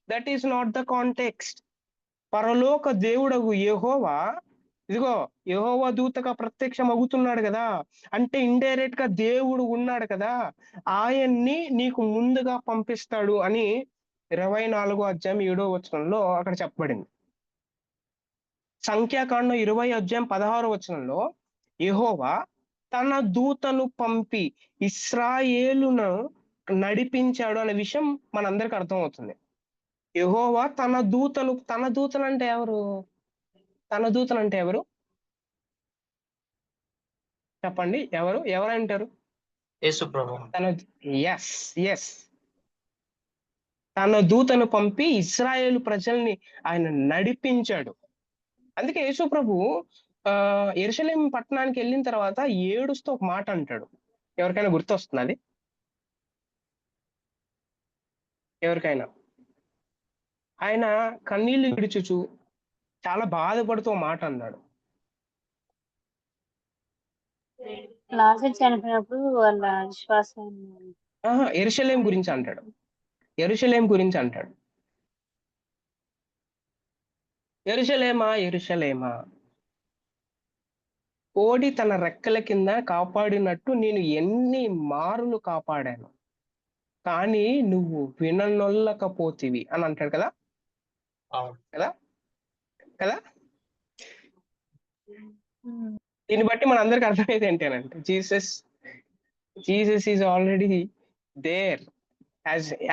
that is not the context. పరలోక దేవుడగు యెహోవా, ఇదిగో యెహోవా దూతగా ప్రత్యక్షం అవుతున్నాడు కదా, అంటే ఇండైరెక్ట్ గా దేవుడు ఉన్నాడు కదా, ఆయన్ని నీకు ముందుగా పంపిస్తాడు అని 24 అధ్యాయం 7 వచనంలో అక్కడ చెప్పబడింది. సంఖ్యాకాండం 20 అధ్యాయం 16 వచనంలో యెహోవా తన దూతను పంపి ఇశ్రాయేలును నడిపించాడు అనే విషయం మనందరికి అర్థమవుతుంది. యెహోవా తన దూతలు అంటే ఎవరు? తన దూతలు అంటే ఎవరు చెప్పండి? ఎవరంటారు? యేసు ప్రభు. ఎస్ ఎస్, తన దూతను పంపి ఇశ్రాయేలు ప్రజల్ని ఆయన నడిపించాడు. అందుకే యేసు ప్రభు యెరూషలేము పట్టణానికి వెళ్ళిన తర్వాత ఏడుస్తూ ఒక మాట అంటాడు. ఎవరికైనా గుర్తొస్తుంది అది? ఎవరికైనా? ఆయన కన్నీళ్లు విడుచుచు చాలా బాధపడుతూ ఒక మాట అన్నాడు. లాజరు చనిపోయినప్పుడు వాళ్ళ విశ్వాసం యెరూషలేము గురించి అంటాడు. యెరూషలేము గురించి అంటాడు. యెరూషలేమా యెరూషలేమా, కోడి తన రెక్కల కింద కాపాడినట్టు నేను ఎన్ని మారులు కాపాడాను, కానీ నువ్వు విననొల్లకపోతివి అని అంటాడు కదా. అవును. కదా కదా దీన్ని బట్టి మనందరికి అర్థమైంది ఏంటంటే Jesus is already there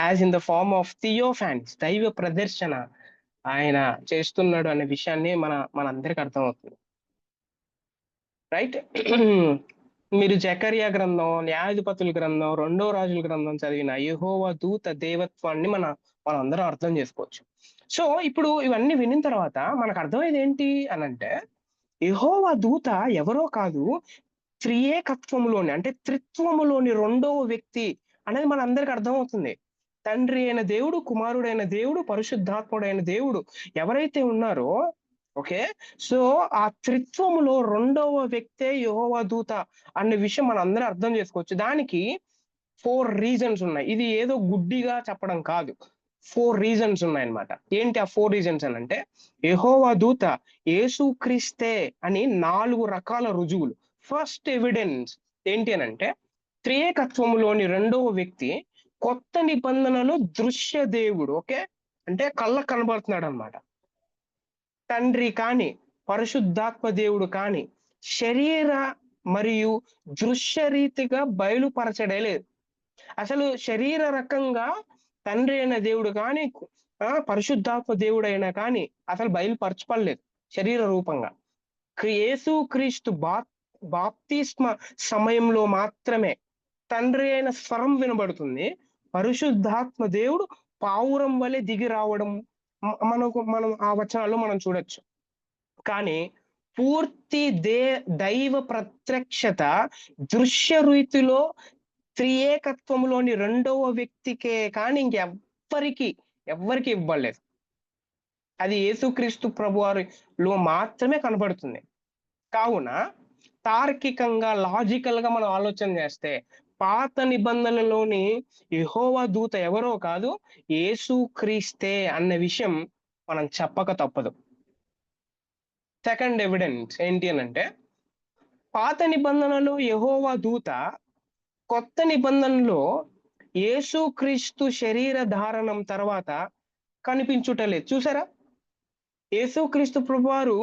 as in the form of theophanies, దైవ ప్రదర్శన ఆయన చేస్తున్నాడు అనే విషయాన్ని మనందరికి అర్థమవుతుంది. రైట్? మీరు జకరియా గ్రంథం, న్యాయాధిపతుల గ్రంథం, 2వ రాజుల గ్రంథం చదివిన యెహోవా దూత దేవత్వాన్ని మనందరం అర్థం చేసుకోవచ్చు. సో ఇప్పుడు ఇవన్నీ వినిన తర్వాత మనకు అర్థమైంది ఏంటి అని అంటే, యెహోవా దూత ఎవరో కాదు, త్రియేకత్వములోని అంటే త్రిత్వములోని 2వ వ్యక్తి అనేది మనందరికి అర్థమవుతుంది. తండ్రి అయిన దేవుడు, కుమారుడైన దేవుడు, పరిశుద్ధాత్ముడైన దేవుడు ఎవరైతే ఉన్నారో, ఓకే, సో ఆ త్రిత్వములో 2వ వ్యక్తే యెహోవా దూత అనే విషయం మనం అందరం అర్థం చేసుకోవచ్చు. దానికి 4 రీజన్స్ ఉన్నాయి. ఇది ఏదో గుడ్డిగా చెప్పడం కాదు, 4 రీజన్స్ ఉన్నాయన్నమాట. ఏంటి ఆ 4 రీజన్స్ అని అంటే, యెహోవా దూత యేసుక్రీస్తే అని 4 రకాల రుజువులు. ఫస్ట్ ఎవిడెన్స్ ఏంటి అని అంటే, త్రియేకత్వములోని 2వ వ్యక్తి కొత్త నిబంధనలో దృశ్య దేవుడు. ఓకే, అంటే కళ్ళకు కనబడుతున్నాడు అన్నమాట. తండ్రి కాని, పరిశుద్ధాత్మ దేవుడు కాని శరీర మరియు దృశ్య రీతిగా బయలుపరచడే లేదు. అసలు శరీర రకంగా తండ్రి అయిన దేవుడు కానీ, పరిశుద్ధాత్మ దేవుడు అయినా కానీ అసలు బయలుపరచపడలేదు శరీర రూపంగా. యేసుక్రీస్తు బాప్తిస్మ సమయంలో మాత్రమే తండ్రి అయిన స్వరం వినబడుతుంది. పరిశుద్ధాత్మ దేవుడు పావురం వలె దిగి రావడం మనం ఆ వచనాల్లో మనం చూడొచ్చు. కానీ పూర్తి దైవ ప్రత్యక్షత దృశ్య రీతిలో త్రియేకత్వంలోని 2వ వ్యక్తికే కానీ ఇంకెవ్వరికి ఇవ్వలేదు. అది యేసుక్రీస్తు ప్రభువారిలో మాత్రమే కనబడుతుంది. కావున తార్కికంగా, లాజికల్ గా మనం ఆలోచన చేస్తే పాత నిబంధనలోని యెహోవా దూత ఎవరో కాదు, యేసుక్రీస్తే అన్న విషయం మనం చెప్పక తప్పదు. సెకండ్ ఎవిడెన్స్ ఏంటి అని అంటే, పాత నిబంధనలో యెహోవా దూత, కొత్త నిబంధనలో యేసుక్రీస్తు శరీర ధారణం తర్వాత కనిపించుటలేదు. చూసారా? యేసుక్రీస్తు ప్రభువారు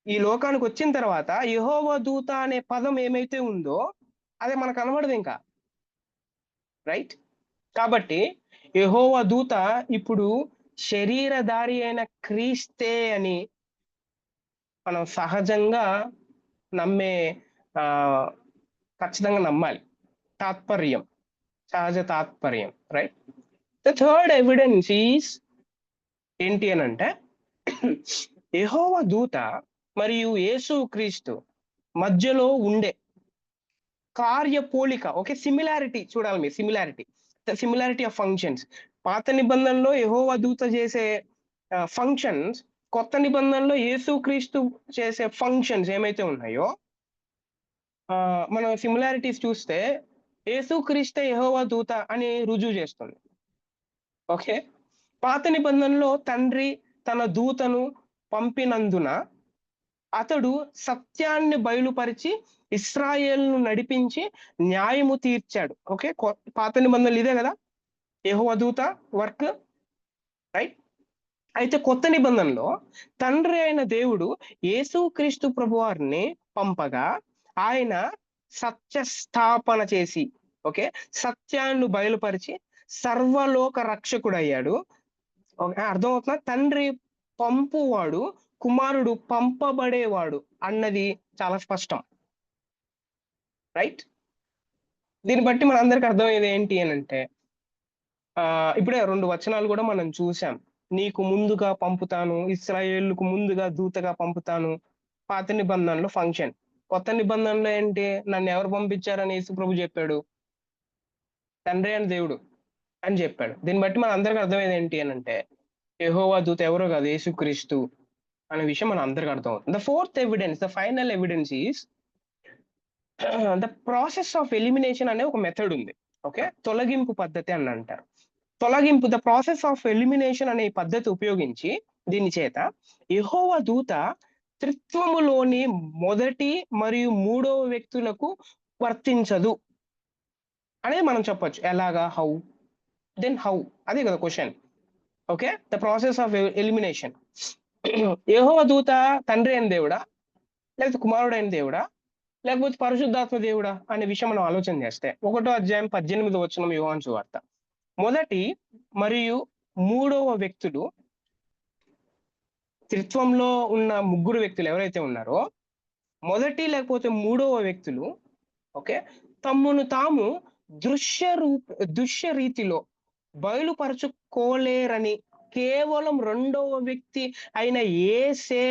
ఈ లోకానికి వచ్చిన తర్వాత యెహోవా దూత అనే పదం ఏమైతే ఉందో అది మనకు కనబడదు ఇంకా. రైట్? కాబట్టి యెహోవా దూత ఇప్పుడు శరీరధారి అయిన క్రీస్తే అని మనం సహజంగా నమ్మే ఖచ్చితంగా నమ్మాలి. తాత్పర్యం, సహజ తాత్పర్యం. Right? The third evidence is ఏంటి అని అంటే, యెహోవా దూత మరియు యేసుక్రీస్తు మధ్యలో ఉండే కార్యపోలిక, ఓకే, సిమిలారిటీ చూడాలి మీరు. Similarity of functions. పాత నిబంధనలో యెహోవా దూత చేసే ఫంక్షన్స్, కొత్త నిబంధనలో యేసుక్రీస్తు చేసే ఫంక్షన్స్ ఏమైతే ఉన్నాయో మనం సిమిలారిటీస్ చూస్తే యేసుక్రీస్తే యెహోవా దూత అని రుజువు చేస్తుంది. ఓకే. పాత నిబంధనలో తండ్రి తన దూతను పంపినందున అతడు సత్యాన్ని బయలుపరిచి ఇశ్రాయేలును నడిపించి న్యాయము తీర్చాడు. ఓకే. పాత నిబంధనలు ఇదే కదా యెహోవా దూత వర్క్, రైట్? అయితే కొత్త నిబంధనలో తండ్రి అయిన దేవుడు యేసుక్రీస్తు ప్రభువారిని పంపగా ఆయన సత్యస్థాపన చేసి, ఓకే, సత్యాన్ని బయలుపరిచి సర్వలోక రక్షకుడయ్యాడు. అర్థమవుతున్నా? తండ్రి పంపువాడు, కుమారుడు పంపబడేవాడు అన్నది చాలా స్పష్టం, రైట్? దీన్ని బట్టి మనందరికి అర్థమయ్యేది ఏంటి అని అంటే, ఇప్పుడే 2 వచనాలు కూడా మనం చూసాం. నీకు ముందుగా పంపుతాను, ఇశ్రాయేలుకు ముందుగా దూతగా పంపుతాను. పాత నిబంధనలో ఫంక్షన్. కొత్త నిబంధనలో ఏంటి? నన్ను ఎవరు పంపించారని యేసు ప్రభు చెప్పాడు? తండ్రి అని దేవుడు అని చెప్పాడు. దీన్ని బట్టి మన అందరికి అర్థమయ్యేది ఏంటి అని అంటే, యెహోవా దూత ఎవరో కాదు, యేసుక్రీస్తు అనే విషయం మన అందరికి అర్థం అవుతుంది. The fourth evidence, the final evidence is the process of elimination అనే ఒక మెథడ్ ఉంది. ఓకే. తొలగింపు పద్ధతి అని అంటారు. తొలగింపు, ద ప్రాసెస్ ఆఫ్ ఎలిమినేషన్ అనే పద్ధతి ఉపయోగించి దీని చేత యెహోవా దూత త్రిత్వములోని మొదటి మరియు మూడవ వ్యక్తులకు వర్తించదు అనేది మనం చెప్పొచ్చు. ఎలాగా? హౌ? Then how? అదే కదా question. Okay. The process of elimination. యెహోవా దూత తండ్రి అయిన దేవుడా, లేకపోతే కుమారుడైన దేవుడా, లేకపోతే పరిశుద్ధాత్మ దేవుడా అనే విషయం మనం ఆలోచన చేస్తే 1వ అధ్యాయం 18వ వచనం యోహాను సువార్త, మొదటి మరియు మూడవ వ్యక్తులు, త్రిత్వంలో ఉన్న ముగ్గురు వ్యక్తులు ఎవరైతే ఉన్నారో మొదటి లేకపోతే మూడవ వ్యక్తులు, ఓకే, తమ్మును తాము దృశ్య రీతిలో బయలుపరచుకోలేరని కేవలం రెండవ వ్యక్తి అయిన యేసే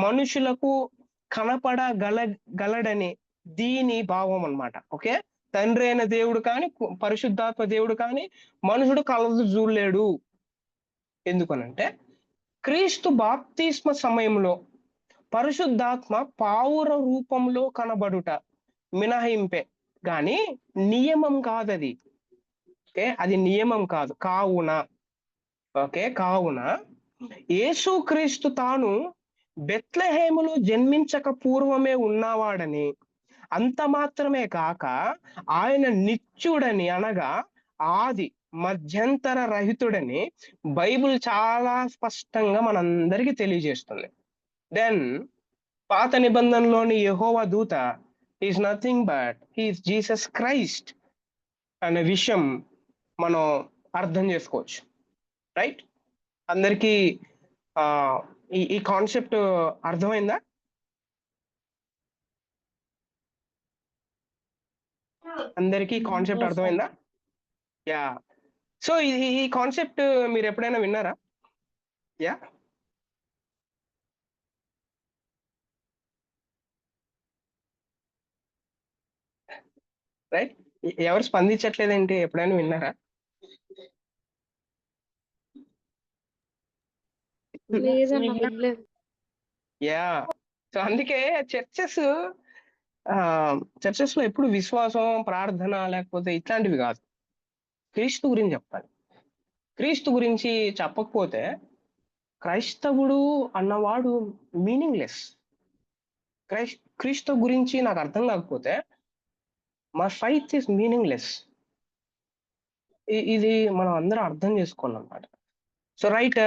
మనుషులకు కనపడగలడని దీని భావం అన్నమాట. ఓకే. తండ్రి అయిన దేవుడు కానీ పరిశుద్ధాత్మ దేవుడు కానీ మనుషుడు కలదు చూడలేడు. ఎందుకనంటే క్రీస్తు బాప్తిస్మ సమయంలో పరిశుద్ధాత్మ పావుర రూపంలో కనబడుట మినహాయింపే గాని నియమం కాదది. ఓకే. అది నియమం కాదు. కావున యేసుక్రీస్తు తాను బెత్లెహేములో జన్మించక పూర్వమే ఉన్నవాడని, అంత మాత్రమే కాక ఆయన నిత్యుడని, అనగా ఆది మధ్యంతర రహితుడని బైబిల్ చాలా స్పష్టంగా మనందరికీ తెలియజేస్తుంది. దెన్ పాత నిబంధనలోని యెహోవా దూత is nothing but he's Jesus Christ అనే విషయం మనం అర్థం చేసుకోవచ్చు, రైట్? అందరికీ ఈ కాన్సెప్ట్ అర్థమైందా? అందరికీ కాన్సెప్ట్ అర్థమైందా? యా. సో ఈ కాన్సెప్ట్ మీరు ఎప్పుడైనా విన్నారా? యా. రైట్. ఎవరు స్పందించట్లేదేంటి? ఎప్పుడైనా విన్నారా? లేదన్నా వినలేదు. యా. సో అందుకే చర్చెస్ లో ఎప్పుడు విశ్వాసం, ప్రార్థన లేకపోతే ఇట్లాంటివి కాదు, క్రీస్తు గురించి చెప్పాలి. క్రీస్తు గురించి చెప్పకపోతే క్రైస్తవుడు అన్నవాడు మీనింగ్లెస్. క్రీస్తు గురించి నాకు అర్థం కాకపోతే మా ఫైత్ ఈస్ మీనింగ్లెస్. ఇది మనం అందరం అర్థం చేసుకోవాలి అన్నమాట. సో రైట్,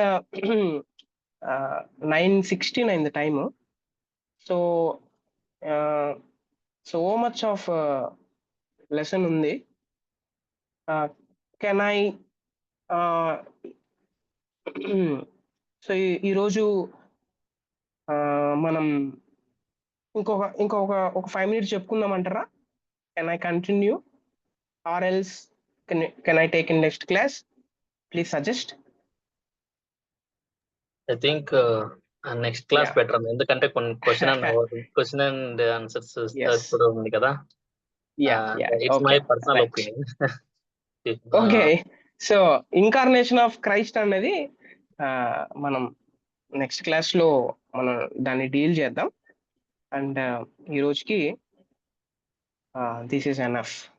9:16 అయింది time. So much of lesson ఉంది. కెన్ ఐ సో ఈరోజు మనం ఇంకొక 5 minutes చెప్పుకుందామంటారా? Can I continue or else can I take in next class? Please suggest. I think next class better, ఎందుకంటే కొన్ని క్వశ్చన్ అండ్ ఆన్సర్స్ కూడా ఉంది కదా. It's my personal opinion. Okay. So incarnation of Christ అనేది మనం next class లో మనం దాన్ని డీల్ చేద్దాం. అండ్ ఈ రోజుకి దిస్ ఈస్ ఎనఫ్.